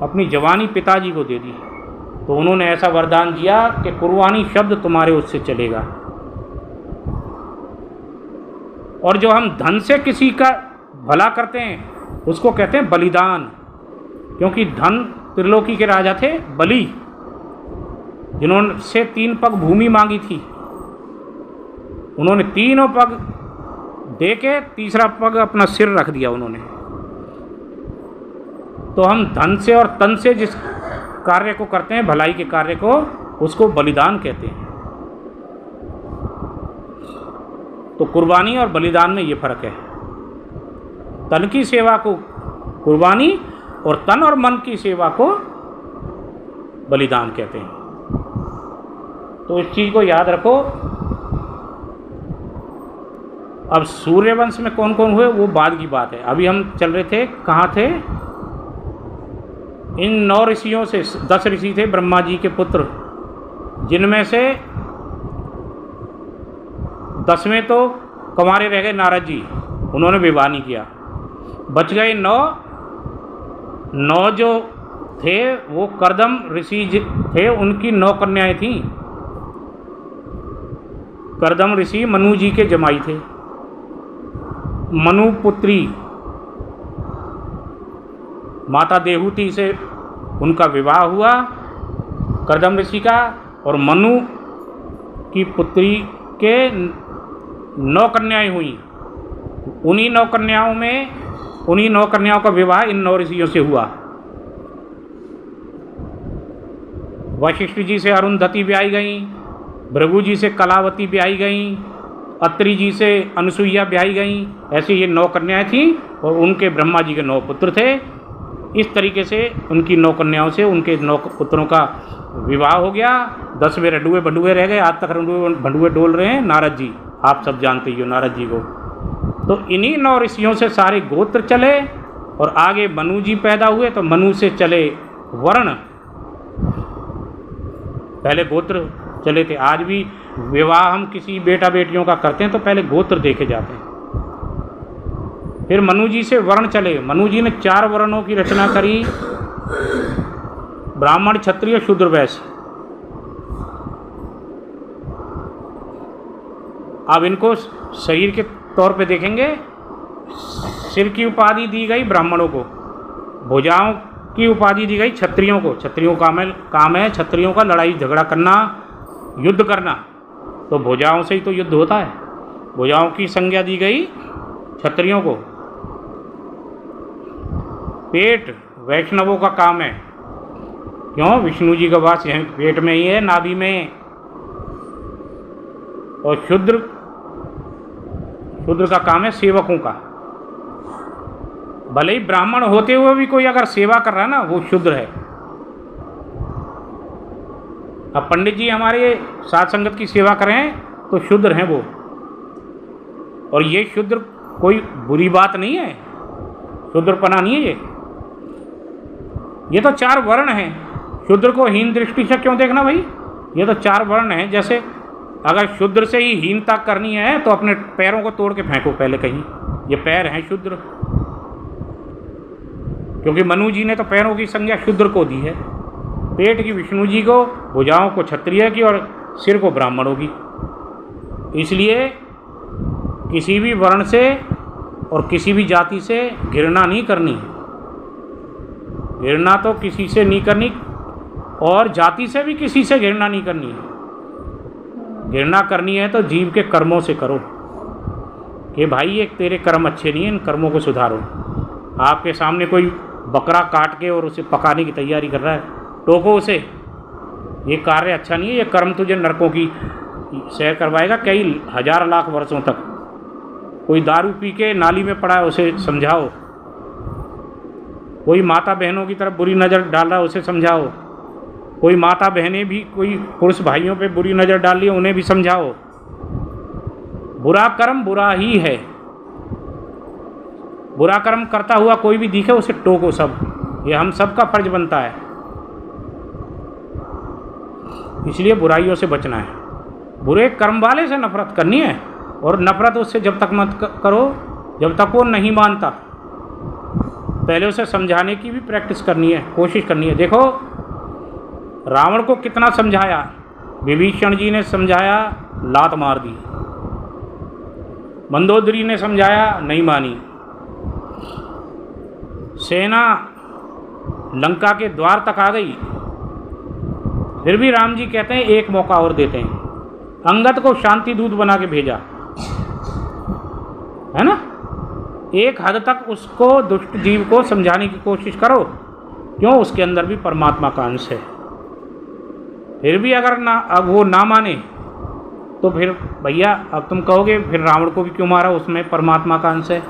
Speaker 1: अपनी जवानी पिताजी को दे दी, तो उन्होंने ऐसा वरदान दिया कि कुर्बानी शब्द तुम्हारे उससे चलेगा। और जो हम धन से किसी का भला करते हैं उसको कहते हैं बलिदान, क्योंकि धन त्रिलोकी के राजा थे बलि, जिन्होंने से 3 पग भूमि मांगी थी, उन्होंने तीनों पग दे के तीसरा पग अपना सिर रख दिया उन्होंने। तो हम धन से और तन से जिस कार्य को करते हैं, भलाई के कार्य को, उसको बलिदान कहते हैं। तो कुर्बानी और बलिदान में ये फर्क है। तन की सेवा को कुर्बानी और तन और मन की सेवा को बलिदान कहते हैं। तो इस चीज़ को याद रखो। अब सूर्यवंश में कौन कौन हुए वो बाद की बात है। अभी हम चल रहे थे, कहाँ थे? इन 9 ऋषियों से 10 ऋषि थे ब्रह्मा जी के पुत्र, जिनमें से 10वें तो कुंवारे रह गए नारद जी, उन्होंने विवाह नहीं किया। बच गए 9 जो थे वो कर्दम ऋषि थे, उनकी 9 कन्याएं थीं। कर्दम ऋषि मनु जी के जमाई थे। मनु पुत्री माता देहूति से उनका विवाह हुआ कर्दम ऋषि का, और मनु की पुत्री के 9 कन्याएं हुई। उन्हीं 9 कन्याओं का विवाह इन 9 ऋषियों से हुआ। वशिष्ठ जी से अरुंधति ब्याई गई, भृगु जी से कलावती ब्याई गई, अत्रि जी से अनुसुईया ब्याई गई। ऐसे ये 9 कन्याएं थीं और उनके ब्रह्मा जी के 9 पुत्र थे। इस तरीके से उनकी 9 कन्याओं से उनके 9 पुत्रों का विवाह हो गया। 10वें रडुए बंडुए रह गए। आज तक रडुए बंडुए डोल रहे हैं नारद जी, आप सब जानते ही हो नारद जी को। तो इन्हीं 9 ऋषियों से सारे गोत्र चले और आगे मनु जी पैदा हुए, तो मनु से चले वर्ण, पहले गोत्र चले थे। आज भी विवाह हम किसी बेटा बेटियों का करते हैं तो पहले गोत्र देखे जाते हैं। फिर मनु जी से वर्ण चले। मनु जी ने 4 वर्णों की रचना करी, ब्राह्मण, क्षत्रिय, शूद्र, वैश्य। अब इनको शरीर के तौर पे देखेंगे। सिर की उपाधि दी गई ब्राह्मणों को, भुजाओं की उपाधि दी गई क्षत्रियों को। क्षत्रियों का काम है क्षत्रियों का लड़ाई झगड़ा करना, युद्ध करना, तो भुजाओं से ही तो युद्ध होता है। भुजाओं की संज्ञा दी गई क्षत्रियों को। पेट वैष्णवों का काम है, क्यों? विष्णु जी का वास यहीं पेट में ही है, नाभि में। और शूद्र का काम है सेवकों का। भले ही ब्राह्मण होते हुए भी कोई अगर सेवा कर रहा है ना, वो शूद्र है। अब पंडित जी हमारे साथ संगत की सेवा करें तो शूद्र हैं वो। और ये शूद्र कोई बुरी बात नहीं है, शूद्रपना नहीं है ये तो 4 वर्ण हैं। शूद्र को हीन दृष्टि से क्यों देखना भाई? ये तो 4 वर्ण हैं। जैसे अगर शूद्र से ही हीनता करनी है तो अपने पैरों को तोड़ के फेंको पहले कहीं, ये पैर हैं शूद्र, क्योंकि मनु जी ने तो पैरों की संज्ञा शूद्र को दी है। पेट की विष्णु जी को, भुजाओं को क्षत्रिय की और सिर को ब्राह्मणों की। इसलिए किसी भी वर्ण से और किसी भी जाति से घृणा नहीं करनी है। घृणा तो किसी से नहीं करनी, और जाति से भी किसी से घृणा नहीं करनी है। घृणा करनी है तो जीव के कर्मों से करो कि भाई ये तेरे कर्म अच्छे नहीं हैं, इन कर्मों को सुधारो। आपके सामने कोई बकरा काट के और उसे पकाने की तैयारी कर रहा है, टोको उसे, ये कार्य अच्छा नहीं है, ये कर्म तुझे नरकों की सैर करवाएगा कई हजार लाख वर्षों तक। कोई दारू पी के नाली में पड़ा है, उसे समझाओ। कोई माता बहनों की तरफ बुरी नज़र डाल रहा है, उसे समझाओ। कोई माता बहनें भी कोई पुरुष भाइयों पे बुरी नज़र डाल रही है, उन्हें भी समझाओ। बुरा कर्म बुरा ही है। बुरा कर्म करता हुआ कोई भी दिखे उसे टोको सब, ये हम सब का फर्ज बनता है। इसलिए बुराइयों से बचना है। बुरे कर्म वाले से नफरत करनी है, और नफरत उससे जब तक मत करो जब तक वो नहीं मानता। पहले उसे समझाने की भी प्रैक्टिस करनी है, कोशिश करनी है। देखो रावण को कितना समझाया, विभीषण जी ने समझाया, लात मार दी। मंदोदरी ने समझाया, नहीं मानी। सेना लंका के द्वार तक आ गई, फिर भी राम जी कहते हैं एक मौका और देते हैं। अंगद को शांति दूत बना के भेजा, है ना। एक हद तक उसको, दुष्ट जीव को समझाने की कोशिश करो, क्यों, उसके अंदर भी परमात्मा का अंश है। फिर भी अगर ना, अब वो ना माने तो फिर भैया अब तुम कहोगे फिर रावण को भी क्यों मारा, उसमें परमात्मा का अंश है।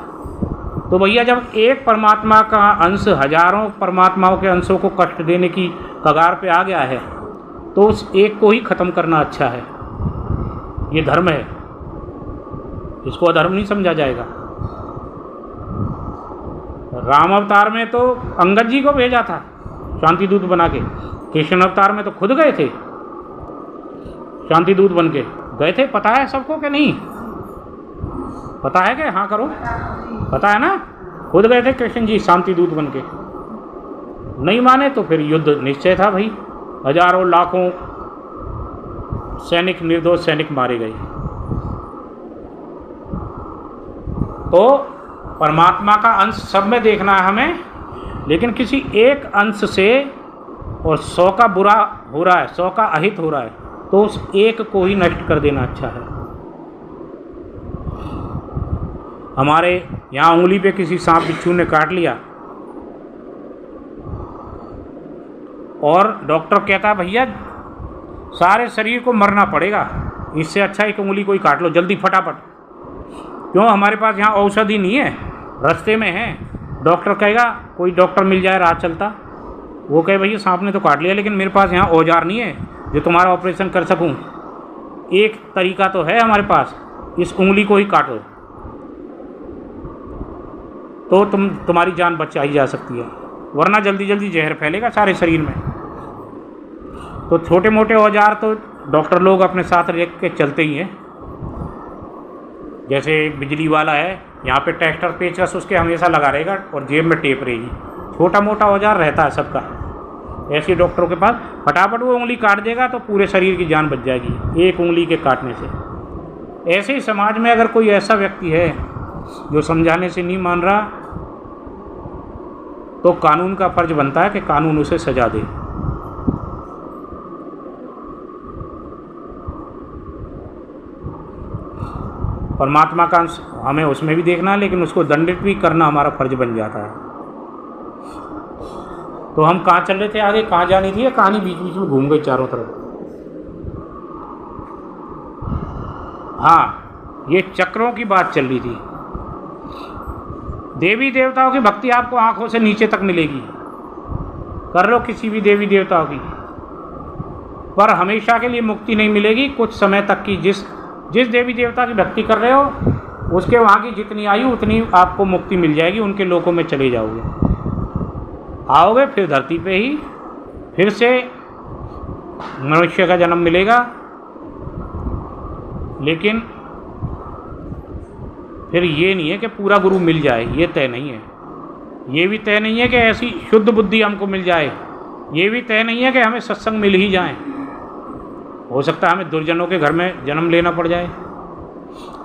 Speaker 1: तो भैया जब एक परमात्मा का अंश हजारों परमात्माओं के अंशों को कष्ट देने की कगार पे आ गया है, तो उस एक को ही ख़त्म करना अच्छा है। ये धर्म है, इसको अधर्म नहीं समझा जाएगा। राम अवतार में तो अंगद जी को भेजा था शांति दूत बना के, कृष्ण अवतार में तो खुद गए थे, शांति दूत बन के गए थे। पता है सबको कि नहीं पता है? कि हाँ करो, पता है ना, खुद गए थे कृष्ण जी शांति दूत बन के। नहीं माने तो फिर युद्ध निश्चय था भाई, हजारों लाखों सैनिक, निर्दोष सैनिक मारे गए। तो परमात्मा का अंश सब में देखना है हमें, लेकिन किसी एक अंश से, और 100 का बुरा हो रहा है, 100 का अहित हो रहा है, तो उस एक को ही नष्ट कर देना अच्छा है। हमारे यहाँ उंगली पे किसी सांप बिच्छू ने काट लिया और डॉक्टर कहता है भैया सारे शरीर को मरना पड़ेगा, इससे अच्छा एक उंगली को ही काट लो जल्दी फटाफट। क्यों, हमारे पास यहाँ औषधि नहीं है, रास्ते में है। डॉक्टर कहेगा, कोई डॉक्टर मिल जाए राह चलता, वो कहे भैया सांप ने तो काट लिया लेकिन मेरे पास यहाँ औजार नहीं है जो तुम्हारा ऑपरेशन कर सकूँ। एक तरीका तो है हमारे पास, इस उंगली को ही काटो तो तुम्हारी जान बचाई जा सकती है, वरना जल्दी जल्दी जहर फैलेगा सारे शरीर में। तो छोटे मोटे औजार तो डॉक्टर लोग अपने साथ रख के चलते ही हैं। जैसे बिजली वाला है, यहाँ पे ट्रैक्टर पेचकस उसके हमेशा लगा रहेगा और जेब में टेप रहेगी, छोटा मोटा औजार रहता है सबका। ऐसे डॉक्टरों के पास फटाफट वो उंगली काट देगा तो पूरे शरीर की जान बच जाएगी एक उंगली के काटने से। ऐसे ही समाज में अगर कोई ऐसा व्यक्ति है जो समझाने से नहीं मान रहा, तो कानून का फर्ज बनता है कि कानून उसे सजा दे। परमात्मा का अंश हमें उसमें भी देखना है, लेकिन उसको दंडित भी करना हमारा फर्ज बन जाता है। तो हम कहाँ चल रहे थे, आगे कहाँ जानी थी, कहानी बीच बीच में घूम गई चारों तरफ। हाँ, ये चक्रों की बात चल रही थी। देवी देवताओं की भक्ति आपको आंखों से नीचे तक मिलेगी, कर लो किसी भी देवी देवताओं की, पर हमेशा के लिए मुक्ति नहीं मिलेगी, कुछ समय तक की। जिस देवी देवता की भक्ति कर रहे हो उसके वहाँ की जितनी आयु उतनी आपको मुक्ति मिल जाएगी, उनके लोकों में चले जाओगे, आओगे फिर धरती पे ही फिर से मनुष्य का जन्म मिलेगा। लेकिन फिर ये नहीं है कि पूरा गुरु मिल जाए, ये तय नहीं है। ये भी तय नहीं है कि ऐसी शुद्ध बुद्धि हमको मिल जाए, ये भी तय नहीं है कि हमें सत्संग मिल ही जाए। हो सकता है हमें दुर्जनों के घर में जन्म लेना पड़ जाए,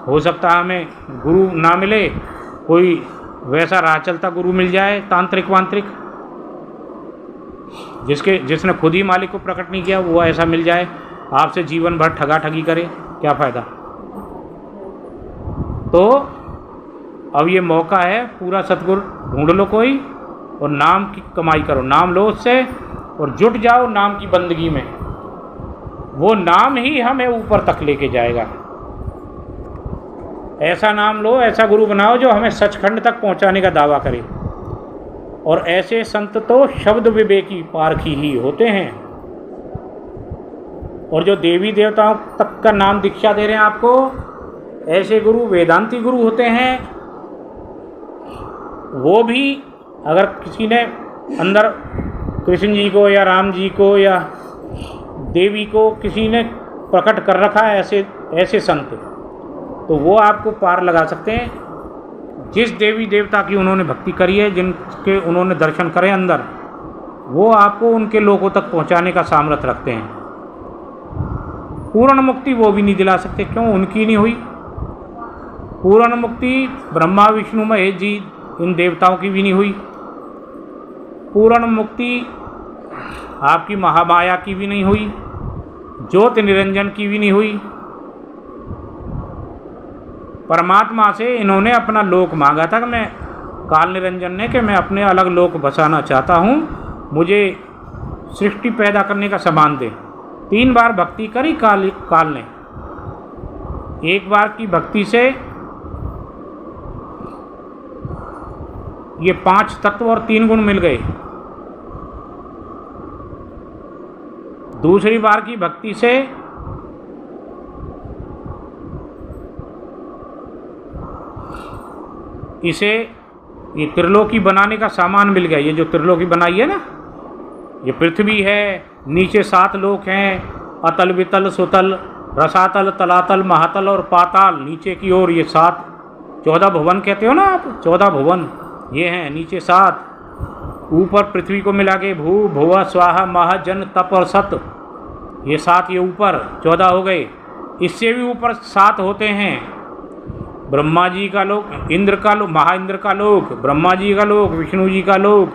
Speaker 1: हो सकता है हमें गुरु ना मिले, कोई वैसा राह चलता गुरु मिल जाए, तांत्रिक वांत्रिक, जिसने खुद ही मालिक को प्रकट नहीं किया, वो ऐसा मिल जाए, आपसे जीवन भर ठगा ठगी करे, क्या फ़ायदा। तो अब ये मौका है, पूरा सतगुरु ढूंढ लो कोई और नाम की कमाई करो, नाम लो उससे और जुट जाओ नाम की बंदगी में। वो नाम ही हमें ऊपर तक लेके जाएगा। ऐसा नाम लो, ऐसा गुरु बनाओ जो हमें सचखंड तक पहुंचाने का दावा करे। और ऐसे संत तो शब्द विवेकी पारखी ही होते हैं। और जो देवी देवताओं तक का नाम दीक्षा दे रहे हैं आपको, ऐसे गुरु वेदांती गुरु होते हैं। वो भी अगर किसी ने अंदर कृष्ण जी को या राम जी को या देवी को किसी ने प्रकट कर रखा है, ऐसे संत, तो वो आपको पार लगा सकते हैं। जिस देवी देवता की उन्होंने भक्ति करी है, जिनके उन्होंने दर्शन करे अंदर, वो आपको उनके लोगों तक पहुंचाने का सामर्थ्य रखते हैं। पूर्ण मुक्ति वो भी नहीं दिला सकते, क्यों? उनकी नहीं हुई। पूर्ण मुक्ति ब्रह्मा विष्णु महेश जी इन देवताओं की भी नहीं हुई। पूर्ण मुक्ति आपकी महामाया की भी नहीं हुई, ज्योति निरंजन की भी नहीं हुई। परमात्मा से इन्होंने अपना लोक मांगा था कि मैं, काल निरंजन ने, कि मैं अपने अलग लोक बसाना चाहता हूँ, मुझे सृष्टि पैदा करने का सामान दे। 3 बार भक्ति करी काल ने। एक बार की भक्ति से ये 5 तत्व और 3 गुण मिल गए। दूसरी बार की भक्ति से इसे ये त्रिलोकी बनाने का सामान मिल गया। ये जो त्रिलोकी बनाई है ना, ये पृथ्वी है, नीचे 7 लोक हैं, अतल वितल सुतल रसातल तलातल महातल और पाताल। नीचे की ओर ये 7, 14 भुवन कहते हो ना आप, 14 भुवन ये हैं। नीचे 7, ऊपर पृथ्वी को मिला के भू भुवा स्वाहा महा जन तप और सत, ये 7 ये ऊपर 14 हो गए। इससे भी ऊपर 7 होते हैं। ब्रह्मा जी का लोक, इंद्र का लोक, महाइंद्र का लोक, ब्रह्मा जी का लोक, विष्णु जी का लोक,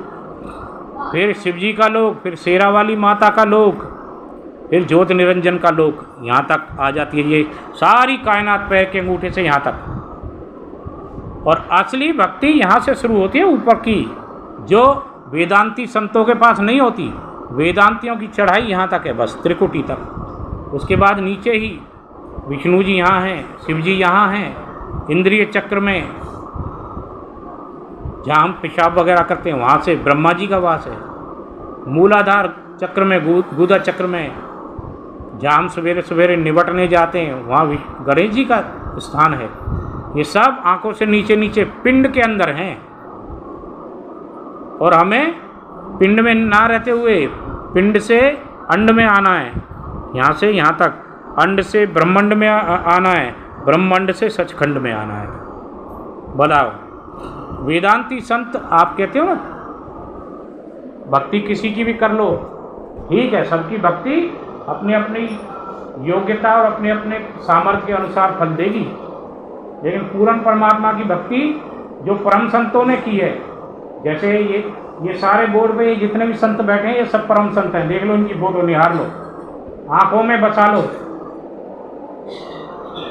Speaker 1: फिर शिव जी का लोक, फिर शेरा वाली माता का लोक, फिर ज्योति निरंजन का लोक। यहाँ तक आ जाती है ये सारी कायनात पैर के अंगूठे से यहाँ तक। और असली भक्ति यहाँ से शुरू होती है ऊपर की, जो वेदांती संतों के पास नहीं होती। वेदांतियों की चढ़ाई यहाँ तक है, बस त्रिकुटी तक। उसके बाद नीचे ही विष्णु जी यहाँ हैं, शिव जी यहाँ हैं, इंद्रिय चक्र में जहाँ हम पेशाब वगैरह करते हैं वहाँ से ब्रह्मा जी का वास है। मूलाधार चक्र में, गुदा चक्र में जहाँ हम सवेरे सवेरे निबटने जाते हैं वहाँ गणेश जी का स्थान है। ये सब आंखों से नीचे नीचे पिंड के अंदर हैं। और हमें पिंड में ना रहते हुए पिंड से अंड में आना है, यहाँ से यहाँ तक। अंड से ब्रह्मांड में आना है, ब्रह्मांड से सचखंड में आना है। बताओ, वेदांती संत आप कहते हो ना, भक्ति किसी की भी कर लो, ठीक है, सबकी भक्ति अपनी अपनी योग्यता और अपने अपने सामर्थ्य के अनुसार फल देगी। लेकिन पूर्ण परमात्मा की भक्ति जो परम संतों ने की है, जैसे ये सारे बोर्ड पे जितने भी संत बैठे हैं, ये सब परम संत हैं। देख लो, इनकी फोटो निहार लो, आंखों में बसा लो।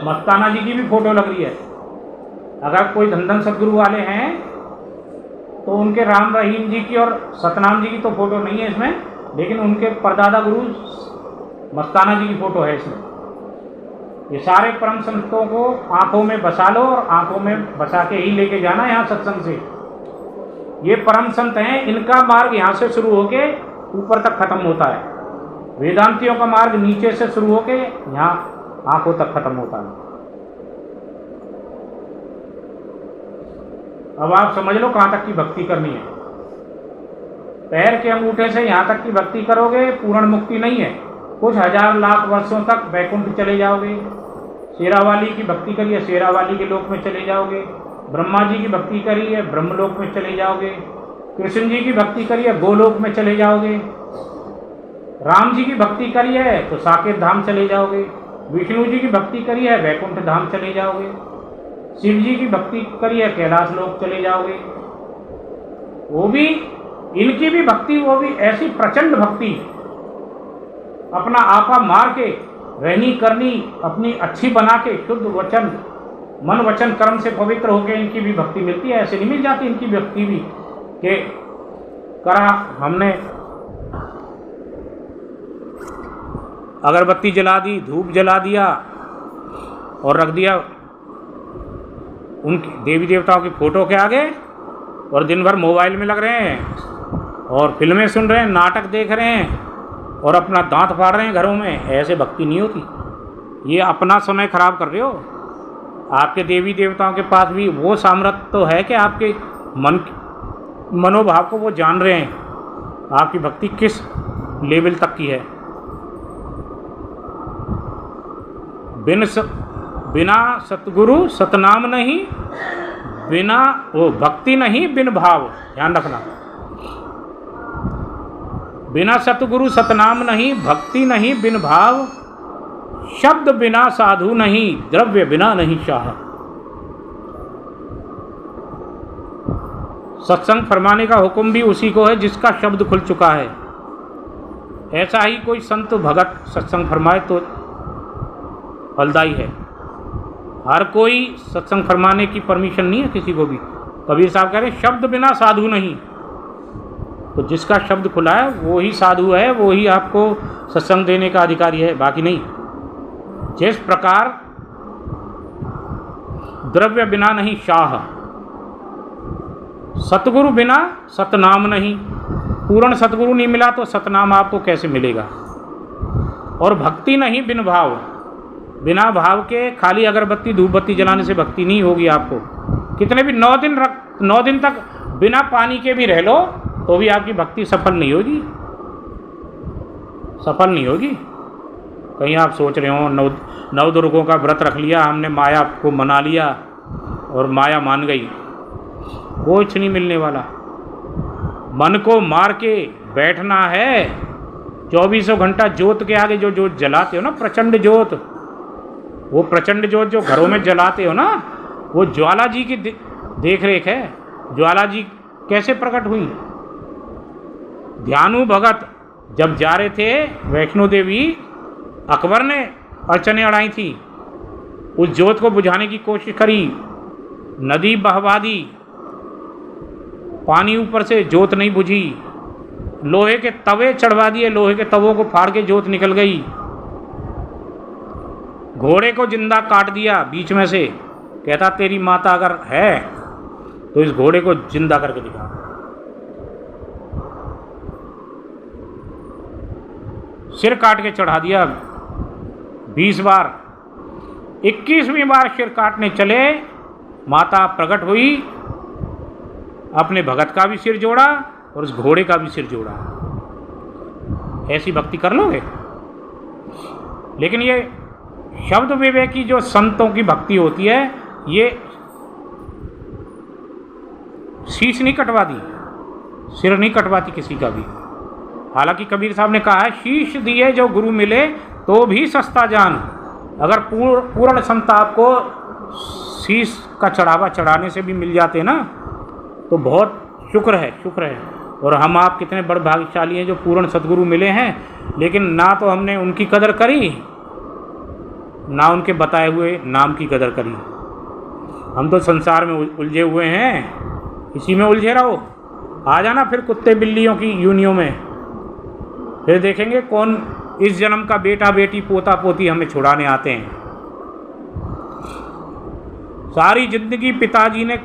Speaker 1: मस्ताना जी की भी फोटो लग रही है। अगर कोई धन सदगुरु वाले हैं तो उनके राम रहीम जी की और सतनाम जी की तो फोटो नहीं है इसमें, लेकिन उनके परदादा गुरु मस्ताना जी की फोटो है इसमें। ये सारे परम संतों को आंखों में बसा लो और आंखों में बसा के ही लेके जाना यहाँ सत्संग से। ये परम संत हैं, इनका मार्ग यहाँ से शुरू होके ऊपर तक खत्म होता है। वेदांतियों का मार्ग नीचे से शुरू होके यहाँ आंखों तक खत्म होता है। अब आप समझ लो कहाँ तक की भक्ति करनी है। पैर के अंगूठे से यहाँ तक की भक्ति करोगे, पूर्ण मुक्ति नहीं है। कुछ हजार लाख वर्षों तक वैकुंठ चले जाओगे। शेरावाली की भक्ति करिए, शेरावाली के लोक में चले जाओगे। ब्रह्मा जी की भक्ति करिए, ब्रह्मलोक में चले जाओगे। कृष्ण जी की भक्ति करिए, गोलोक में चले जाओगे। राम जी की भक्ति करिए तो साकेत धाम चले जाओगे। विष्णु जी की भक्ति करिए, वैकुंठ धाम चले जाओगे। शिव जी की भक्ति करिए, कैलाश लोक चले जाओगे। वो भी, इनकी भी भक्ति, वो भी ऐसी प्रचंड भक्ति, अपना आपा मार के रहनी करनी अपनी अच्छी बना के, शुद्ध वचन, मन वचन कर्म से पवित्र होकर इनकी भी भक्ति मिलती है। ऐसे नहीं मिल जाती इनकी भक्ति भी कि करा हमने अगरबत्ती जला दी, धूप जला दिया और रख दिया उनकी देवी देवताओं की फोटो के आगे, और दिन भर मोबाइल में लग रहे हैं और फिल्में सुन रहे हैं, नाटक देख रहे हैं और अपना दांत फाड़ रहे हैं घरों में, ऐसे भक्ति नहीं होती। ये अपना समय खराब कर रहे हो। आपके देवी देवताओं के पास भी वो सामर्थ्य तो है कि आपके मनोभाव को वो जान रहे हैं, आपकी भक्ति किस लेवल तक की है। बिना सतगुरु सतनाम नहीं, बिना वो भक्ति नहीं बिन भाव, ध्यान रखना। बिना सतगुरु सतनाम नहीं, भक्ति नहीं बिन भाव, शब्द बिना साधु नहीं, द्रव्य बिना नहीं शाह। सत्संग फरमाने का हुक्म भी उसी को है जिसका शब्द खुल चुका है। ऐसा ही कोई संत भगत सत्संग फरमाए तो फलदायी है। हर कोई सत्संग फरमाने की परमिशन नहीं है किसी को भी। कबीर साहब कह रहे हैं शब्द बिना साधु नहीं, तो जिसका शब्द खुला है वो ही साधु है, वो ही आपको सत्संग देने का अधिकारी है, बाकी नहीं। जिस प्रकार द्रव्य बिना नहीं शाह, सतगुरु बिना सतनाम नहीं, पूर्ण सतगुरु नहीं मिला तो सतनाम आपको कैसे मिलेगा। और भक्ति नहीं बिन भाव, बिना भाव के खाली अगरबत्ती धूपबत्ती जलाने से भक्ति नहीं होगी आपको। कितने भी 9 दिन तक बिना पानी के भी रह लो तो भी आपकी भक्ति सफल नहीं होगी, सफल नहीं होगी। कहीं आप सोच रहे हो नौ दुर्गों का व्रत रख लिया हमने, माया को मना लिया और माया मान गई, कुछ नहीं मिलने वाला। मन को मार के बैठना है। 24 घंटा ज्योत के आगे जो ज्योत जलाते हो ना, प्रचंड ज्योत, वो प्रचंड ज्योत जो घरों में जलाते हो ना, वो ज्वाला जी की देख रेख है। ज्वाला जी कैसे प्रकट हुई? ध्यानु भगत जब जा रहे थे वैष्णो देवी, अकबर ने अड़चने अड़ाई थी, उस ज्योत को बुझाने की कोशिश करी, नदी बहवा दी, पानी ऊपर से, ज्योत नहीं बुझी। लोहे के तवे चढ़वा दिए, लोहे के तवों को फाड़ के ज्योत निकल गई। घोड़े को जिंदा काट दिया बीच में से, कहता तेरी माता अगर है तो इस घोड़े को जिंदा करके दिखा। सिर काट के चढ़ा दिया 20 बार। 21वीं बार सिर काटने चले, माता प्रकट हुई, अपने भगत का भी सिर जोड़ा और उस घोड़े का भी सिर जोड़ा। ऐसी भक्ति कर लोगे? लेकिन ये शब्द विवेक की जो संतों की भक्ति होती है, ये शीश नहीं कटवाती, सिर नहीं कटवाती किसी का भी। हालांकि कबीर साहब ने कहा है शीश दिए जो गुरु मिले तो भी सस्ता जान। अगर पूर्ण संत आपको शीश का चढ़ावा चढ़ाने से भी मिल जाते ना तो बहुत शुक्र है, शुक्र है। और हम आप कितने बड़े भाग्यशाली हैं जो पूर्ण सद्गुरु मिले हैं। लेकिन ना तो हमने उनकी कदर करी, ना उनके बताए हुए नाम की कदर करी। हम तो संसार में उलझे हुए हैं, इसी में उलझे रहो। आ जाना फिर कुत्ते बिल्लियों की यूनियों में, फिर देखेंगे कौन इस जन्म का बेटा बेटी पोता पोती हमें छुड़ाने आते हैं। सारी जिंदगी पिताजी ने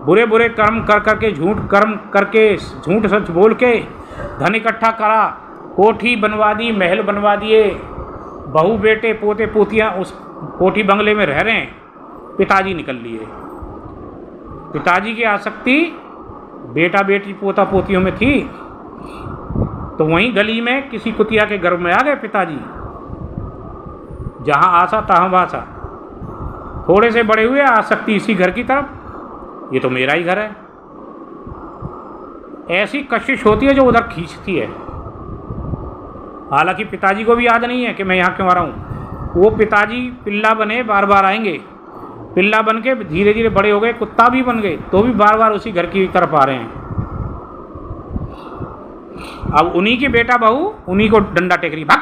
Speaker 1: बुरे बुरे कर्म कर करके, झूठ कर्म करके, झूठ सच बोल के धन इकट्ठा करा, कोठी बनवा दी, महल बनवा दिए, बहू बेटे पोते पोतियाँ उस कोठी बंगले में रह रहे हैं, पिताजी निकल लिए। पिताजी की आसक्ति बेटा बेटी पोता पोतियों में थी, तो वहीं गली में किसी कुतिया के घर में आ गए पिताजी। जहाँ आशा तहाँ वासा, थोड़े से बड़े हुए आसक्ति इसी घर की तरफ, ये तो मेरा ही घर है। ऐसी कशिश होती है जो उधर खींचती है। हालांकि पिताजी को भी याद नहीं है कि मैं यहाँ क्यों आ रहा हूँ। वो पिताजी पिल्ला बने, बार बार आएंगे, पिल्ला बन के धीरे धीरे बड़े हो गए, कुत्ता भी बन गए, तो भी बार बार उसी घर की तरफ आ रहे हैं। अब उन्हीं की बेटा बहू उन्हीं को डंडा टेक रही, भाग।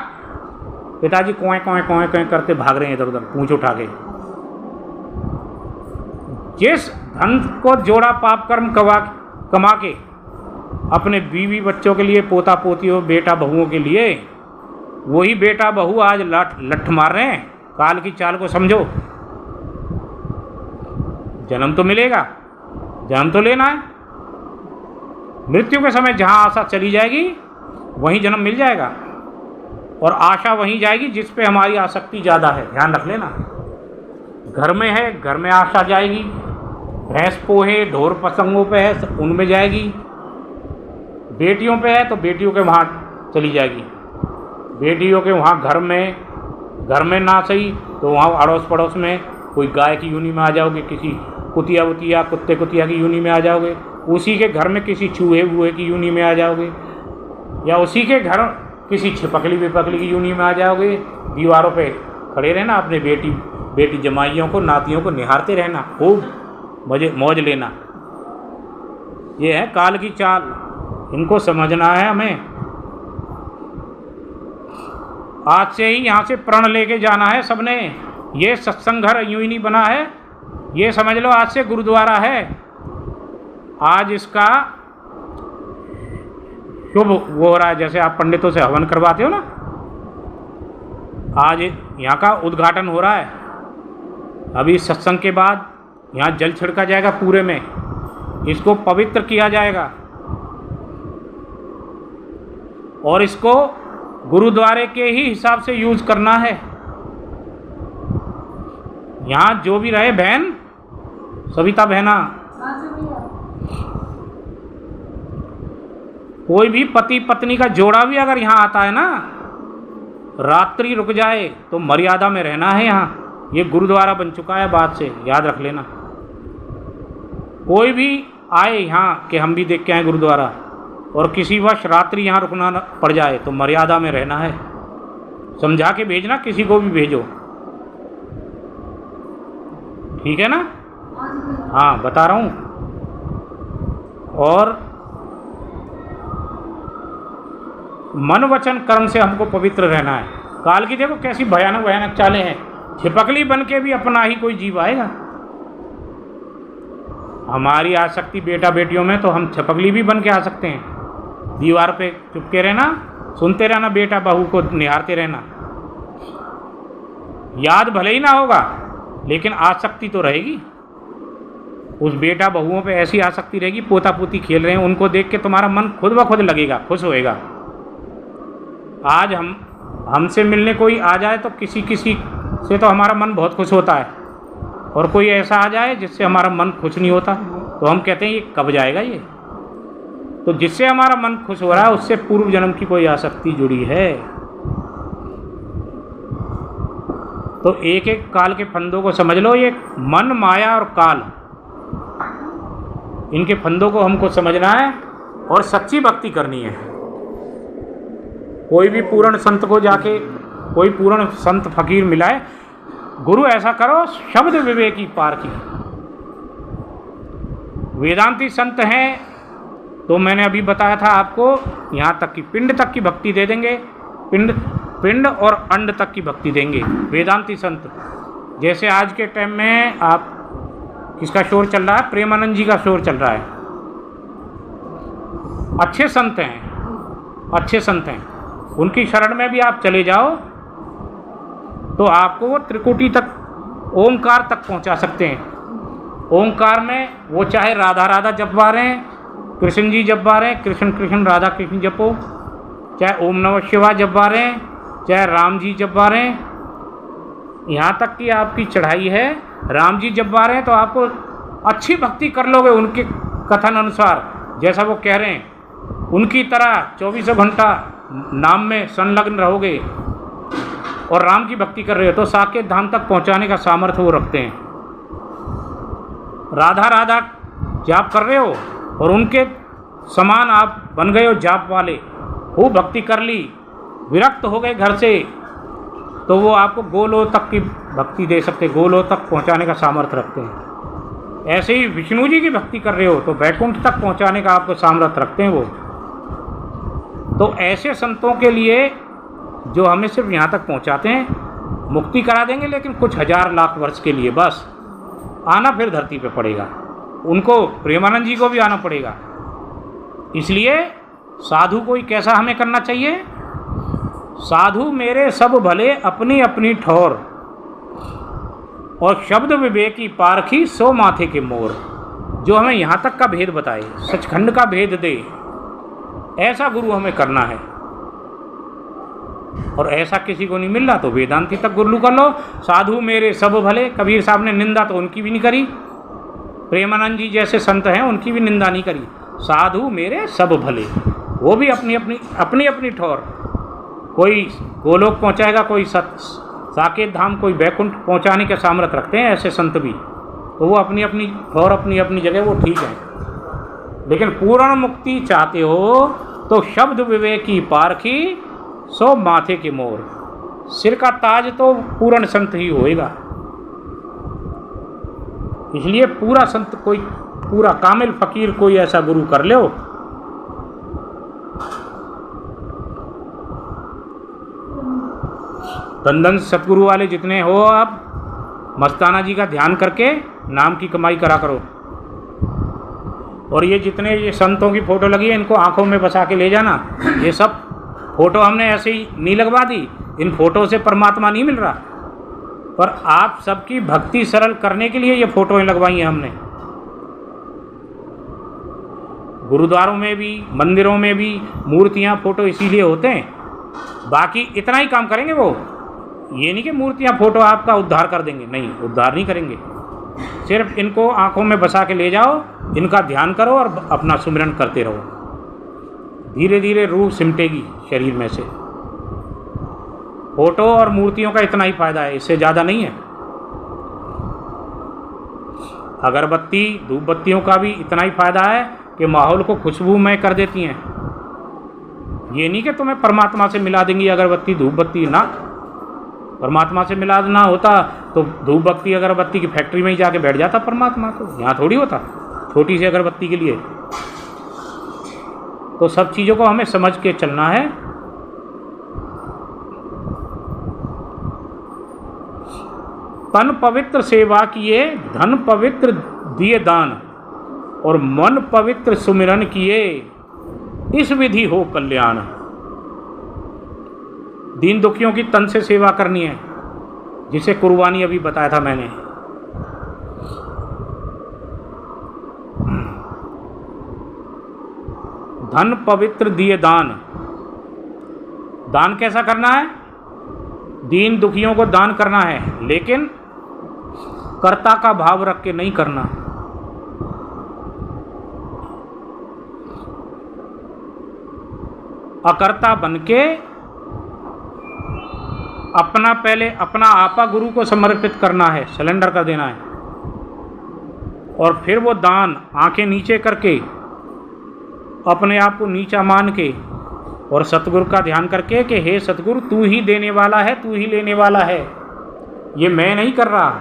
Speaker 1: पिताजी कोए कोए कोए कोए करते भाग रहे हैं इधर उधर, पूंछ उठा के। जिस धन को जोड़ा पाप कर्म कमा के अपने बीवी बच्चों के लिए, पोता पोतियों, बेटा बहुओं के लिए, वही बेटा बहू आज लठ मार रहे हैं। काल की चाल को समझो। जन्म तो मिलेगा, जन्म तो लेना है। मृत्यु के समय जहाँ आशा चली जाएगी वहीं जन्म मिल जाएगा। और आशा वहीं जाएगी जिस पे हमारी आसक्ति ज़्यादा है। ध्यान रख लेना, घर में है, घर में आशा जाएगी। भैंस पोहे ढोर पतंगों पे है, उनमें जाएगी। बेटियों पे है तो बेटियों के वहाँ चली जाएगी। बेटियों के वहाँ घर में ना सही तो वहाँ अड़ोस पड़ोस में कोई गाय की यूनी में आ जाओगे, किसी कुतिया वुतिया कुत्ते कुतिया की यूनी में आ जाओगे, उसी के घर में किसी चूहे वूहे की यूनी में आ जाओगे, या उसी के घर किसी छिपकली विपकली की यूनी में आ जाओगे। दीवारों पे खड़े रहना, अपने बेटी जमाइयों को नातियों को निहारते रहना, खूब मौज लेना। ये है काल की चाल, इनको समझना है हमें। आज से ही यहाँ से प्रण लेके जाना है सबने। ये सत्संग घर यूं ही नहीं बना है, ये समझ लो आज से गुरुद्वारा है। आज इसका शुभ वो हो रहा है, जैसे आप पंडितों से हवन करवाते हो ना, आज यहाँ का उद्घाटन हो रहा है। अभी सत्संग के बाद यहाँ जल छिड़का जाएगा पूरे में, इसको पवित्र किया जाएगा और इसको गुरुद्वारे के ही हिसाब से यूज करना है। यहाँ जो भी रहे बहन, सविता बहना, कोई भी पति पत्नी का जोड़ा भी अगर यहाँ आता है ना, रात्रि रुक जाए तो मर्यादा में रहना है। यहाँ ये गुरुद्वारा बन चुका है, बात से याद रख लेना। कोई भी आए यहाँ कि हम भी देख के आए गुरुद्वारा, और किसी वश रात्रि यहाँ रुकना पड़ जाए तो मर्यादा में रहना है। समझा के भेजना, किसी को भी भेजो, ठीक है ना? हाँ बता रहा हूँ। और मन वचन कर्म से हमको पवित्र रहना है। काल की देखो कैसी भयानक भयानक चालें हैं। छिपकली बन के भी अपना ही कोई जीव आएगा। हमारी आसक्ति बेटा बेटियों में, तो हम छिपकली भी बन के आ सकते हैं। दीवार पे चुपके रहना, सुनते रहना, बेटा बहू को निहारते रहना। याद भले ही ना होगा लेकिन आसक्ति तो रहेगी। उस बेटा बहुओं पे ऐसी आसक्ति रहेगी, पोता पोती खेल रहे हैं, उनको देख के तुम्हारा मन खुद ब खुद लगेगा, खुश होएगा। आज हमसे मिलने कोई आ जाए तो किसी से तो हमारा मन बहुत खुश होता है, और कोई ऐसा आ जाए जिससे हमारा मन खुश नहीं होता तो हम कहते हैं ये कब जाएगा ये। तो जिससे हमारा मन खुश हो रहा है उससे पूर्व जन्म की कोई आसक्ति जुड़ी है। तो एक एक काल के फंदों को समझ लो। ये मन, माया और काल, इनके फंदों को हमको समझना है और सच्ची भक्ति करनी है। कोई भी पूर्ण संत को जाके, कोई पूर्ण संत फकीर मिलाए, गुरु ऐसा करो शब्द विवेकी पारखी। वेदांती संत हैं तो मैंने अभी बताया था आपको, यहाँ तक कि पिंड तक की भक्ति दे देंगे, पिंड और अंड तक की भक्ति देंगे वेदांती संत। जैसे आज के टाइम में आप किसका शोर चल रहा है? प्रेमानंद जी का शोर चल रहा है। अच्छे संत हैं, अच्छे संत हैं, उनकी शरण में भी आप चले जाओ तो आपको वो त्रिकुटी तक, ओंकार तक पहुंचा सकते हैं। ओंकार में वो चाहे राधा राधा जपवा रहे हैं, कृष्ण जी जपवा रहे हैं, कृष्ण कृष्ण राधा कृष्ण जपो, चाहे ओम नमः शिवाय जपवा रहे हैं, चाहे राम जी जपवा रहे हैं। यहाँ तक कि आपकी चढ़ाई है, राम जी जपवा रहे हैं तो आपको अच्छी भक्ति कर लोगे उनके कथन अनुसार, जैसा वो कह रहे हैं उनकी तरह 24 घंटा नाम में संलग्न रहोगे और राम की भक्ति कर रहे हो तो साकेत धाम तक पहुँचाने का सामर्थ्य वो रखते हैं। राधा राधा जाप कर रहे हो और उनके समान आप बन गए हो जाप वाले, खूब भक्ति कर ली, विरक्त हो गए घर से, तो वो आपको गोलो तक की भक्ति दे सकते, गोलो तक पहुंचाने का सामर्थ्य रखते हैं। ऐसे ही विष्णु जी की भक्ति कर रहे हो तो वैकुंठ तक पहुंचाने का आपको सामर्थ्य रखते हैं वो। तो ऐसे संतों के लिए जो हमें सिर्फ यहाँ तक पहुँचाते हैं, मुक्ति करा देंगे, लेकिन कुछ हजार लाख वर्ष के लिए बस। आना फिर धरती पे पड़ेगा उनको, प्रेमानंद जी को भी आना पड़ेगा। इसलिए साधु कोई कैसा हमें करना चाहिए? साधु मेरे सब भले अपनी अपनी ठौर, और शब्द विवेकी पारखी सो माथे के मोर। जो हमें यहाँ तक का भेद बताए, सचखंड का भेद दे, ऐसा गुरु हमें करना है। और ऐसा किसी को नहीं मिल रहा तो वेदांती तक गुरलू कर लो। साधु मेरे सब भले, कबीर साहब ने निंदा तो उनकी भी नहीं करी, प्रेमानंद जी जैसे संत हैं उनकी भी निंदा नहीं करी। साधु मेरे सब भले, वो भी अपनी अपनी ठौर, कोई गोलोक पहुंचाएगा, कोई साकेत धाम, कोई बैकुंठ पहुंचाने के सामर्थ्य रखते हैं ऐसे संत भी, तो वो अपनी अपनी ठौर, अपनी अपनी जगह वो ठीक है। लेकिन पूर्ण मुक्ति चाहते हो तो शब्द विवेकी पारखी सो माथे के मोर, सिर का ताज तो पूर्ण संत ही होएगा। इसलिए पूरा संत, कोई पूरा कामिल फकीर कोई ऐसा गुरु कर लो। धन सतगुरु वाले जितने हो आप, मस्ताना जी का ध्यान करके नाम की कमाई करा करो। और ये जितने ये संतों की फोटो लगी है इनको आंखों में बसा के ले जाना। ये सब फोटो हमने ऐसे ही नहीं लगवा दी, इन फोटो से परमात्मा नहीं मिल रहा, पर आप सबकी भक्ति सरल करने के लिए ये फोटोएं लगवाई हैं हमने। गुरुद्वारों में भी, मंदिरों में भी मूर्तियां, फोटो इसीलिए होते हैं। बाकी इतना ही काम करेंगे वो, ये नहीं कि मूर्तियां फोटो आपका उद्धार कर देंगे, नहीं, उद्धार नहीं करेंगे। सिर्फ इनको आंखों में बसा के ले जाओ, इनका ध्यान करो और अपना सुमिरन करते रहो। धीरे धीरे रूह सिमटेगी शरीर में से। फोटो और मूर्तियों का इतना ही फायदा है, इससे ज़्यादा नहीं है। अगरबत्ती, धूप बत्तियों का भी इतना ही फायदा है कि माहौल को खुशबूमय कर देती हैं। ये नहीं कि तुम्हें परमात्मा से मिला देंगी अगरबत्ती धूप बत्ती, ना। परमात्मा से मिलाना होता तो धूप बत्ती अगरबत्ती की फैक्ट्री में ही जाके बैठ जाता परमात्मा, तो यहाँ थोड़ी होता छोटी सी अगरबत्ती के लिए। तो सब चीज़ों को हमें समझ के चलना है। तन पवित्र सेवा किए, धन पवित्र दिए दान, और मन पवित्र सुमिरन किए, इस विधि हो कल्याण। दीन दुखियों की तन से सेवा करनी है, जिसे कुर्बानी अभी बताया था मैंने। धन पवित्र दिए दान, दान कैसा करना है? दीन दुखियों को दान करना है, लेकिन कर्ता का भाव रख के नहीं करना। अकर्ता बनके अपना, पहले अपना आपा गुरु को समर्पित करना है, सरेंडर कर देना है, और फिर वो दान आंखें नीचे करके, अपने आप को नीचा मान के, और सतगुरु का ध्यान करके कि हे सतगुरु, तू ही देने वाला है, तू ही लेने वाला है, ये मैं नहीं कर रहा,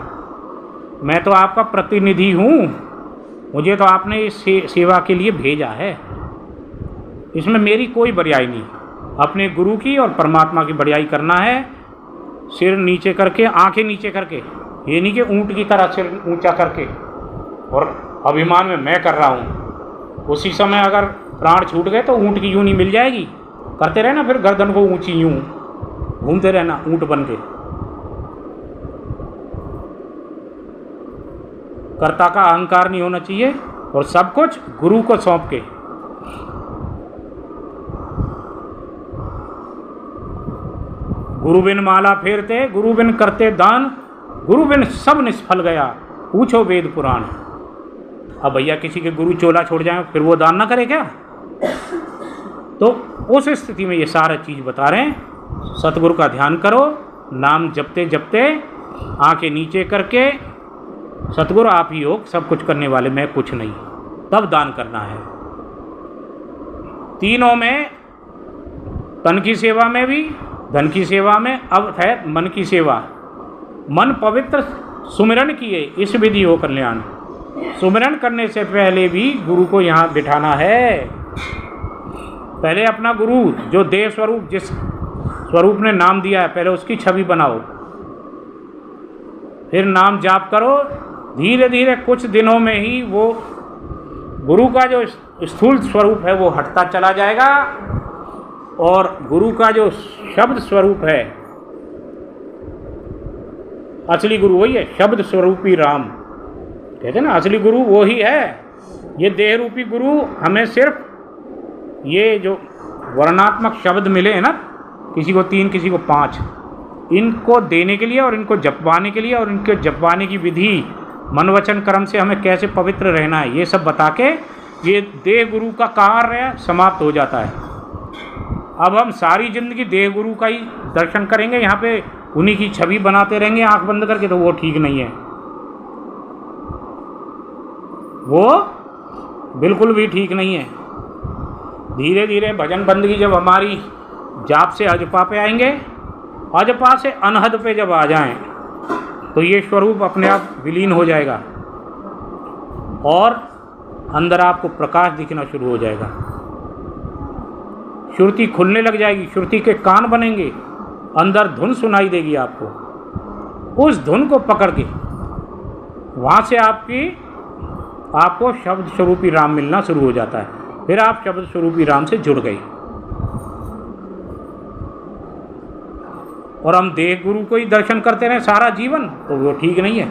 Speaker 1: मैं तो आपका प्रतिनिधि हूँ, मुझे तो आपने इस सेवा के लिए भेजा है, इसमें मेरी कोई बड़ाई नहीं, अपने गुरु की और परमात्मा की बड़ाई करना है। सिर नीचे करके, आंखें नीचे करके, ये नहीं कि ऊंट की तरह सिर ऊंचा करके और अभिमान में मैं कर रहा हूँ। उसी समय अगर प्राण छूट गए तो ऊंट की यूं नहीं मिल जाएगी, करते रहना फिर गर्दन को ऊंची, यूं घूमते रहना ऊंट बन के। कर्ता का अहंकार नहीं होना चाहिए, और सब कुछ गुरु को सौंप के। गुरु बिन माला फेरते, गुरु बिन करते दान, गुरु बिन सब निष्फल गया, पूछो वेद पुराण। अब भैया किसी के गुरु चोला छोड़ जाए फिर वो दान ना करे क्या? तो उस स्थिति में ये सारा चीज़ बता रहे हैं। सतगुरु का ध्यान करो, नाम जपते जपते आंखें नीचे करके, सतगुरु आप ही हो सब कुछ करने वाले, मैं कुछ नहीं, तब दान करना है। तीनों में, तन की सेवा में भी, धन की सेवा में, अब है मन की सेवा। मन पवित्र सुमिरन किए, इस विधि हो कल्याण। सुमिरन करने से पहले भी गुरु को यहाँ बिठाना है। पहले अपना गुरु जो देव स्वरूप, जिस स्वरूप ने नाम दिया है, पहले उसकी छवि बनाओ, फिर नाम जाप करो। धीरे धीरे कुछ दिनों में ही वो गुरु का जो स्थूल स्वरूप है वो हटता चला जाएगा, और गुरु का जो शब्द स्वरूप है, असली गुरु वही है, शब्द स्वरूपी राम कहते हैं ना, असली गुरु वो ही है। ये देह रूपी गुरु हमें सिर्फ ये जो वर्णात्मक शब्द मिले हैं ना, किसी को 3, किसी को 5। इनको देने के लिए और इनको जपवाने के लिए और इनके जपवाने की विधि, मन वचन कर्म से हमें कैसे पवित्र रहना है, ये सब बता के ये देह गुरु का कार्य समाप्त हो जाता है। अब हम सारी जिंदगी देह गुरु का ही दर्शन करेंगे, यहाँ पे उन्हीं की छवि बनाते रहेंगे आंख बंद करके, तो वो ठीक नहीं है, वो बिल्कुल भी ठीक नहीं है। धीरे धीरे भजन बंदगी जब हमारी जाप से अजपा पे आएंगे, अजपा से अनहद पे जब आ जाएं, तो ये स्वरूप अपने आप विलीन हो जाएगा और अंदर आपको प्रकाश दिखना शुरू हो जाएगा। श्रुति खुलने लग जाएगी, श्रुति के कान बनेंगे, अंदर धुन सुनाई देगी आपको। उस धुन को पकड़ के वहाँ से आपको शब्द स्वरूपी राम मिलना शुरू हो जाता है। फिर आप शब्द स्वरूपी राम से जुड़ गए। और हम देह गुरु को ही दर्शन करते रहे सारा जीवन, तो वो ठीक नहीं है।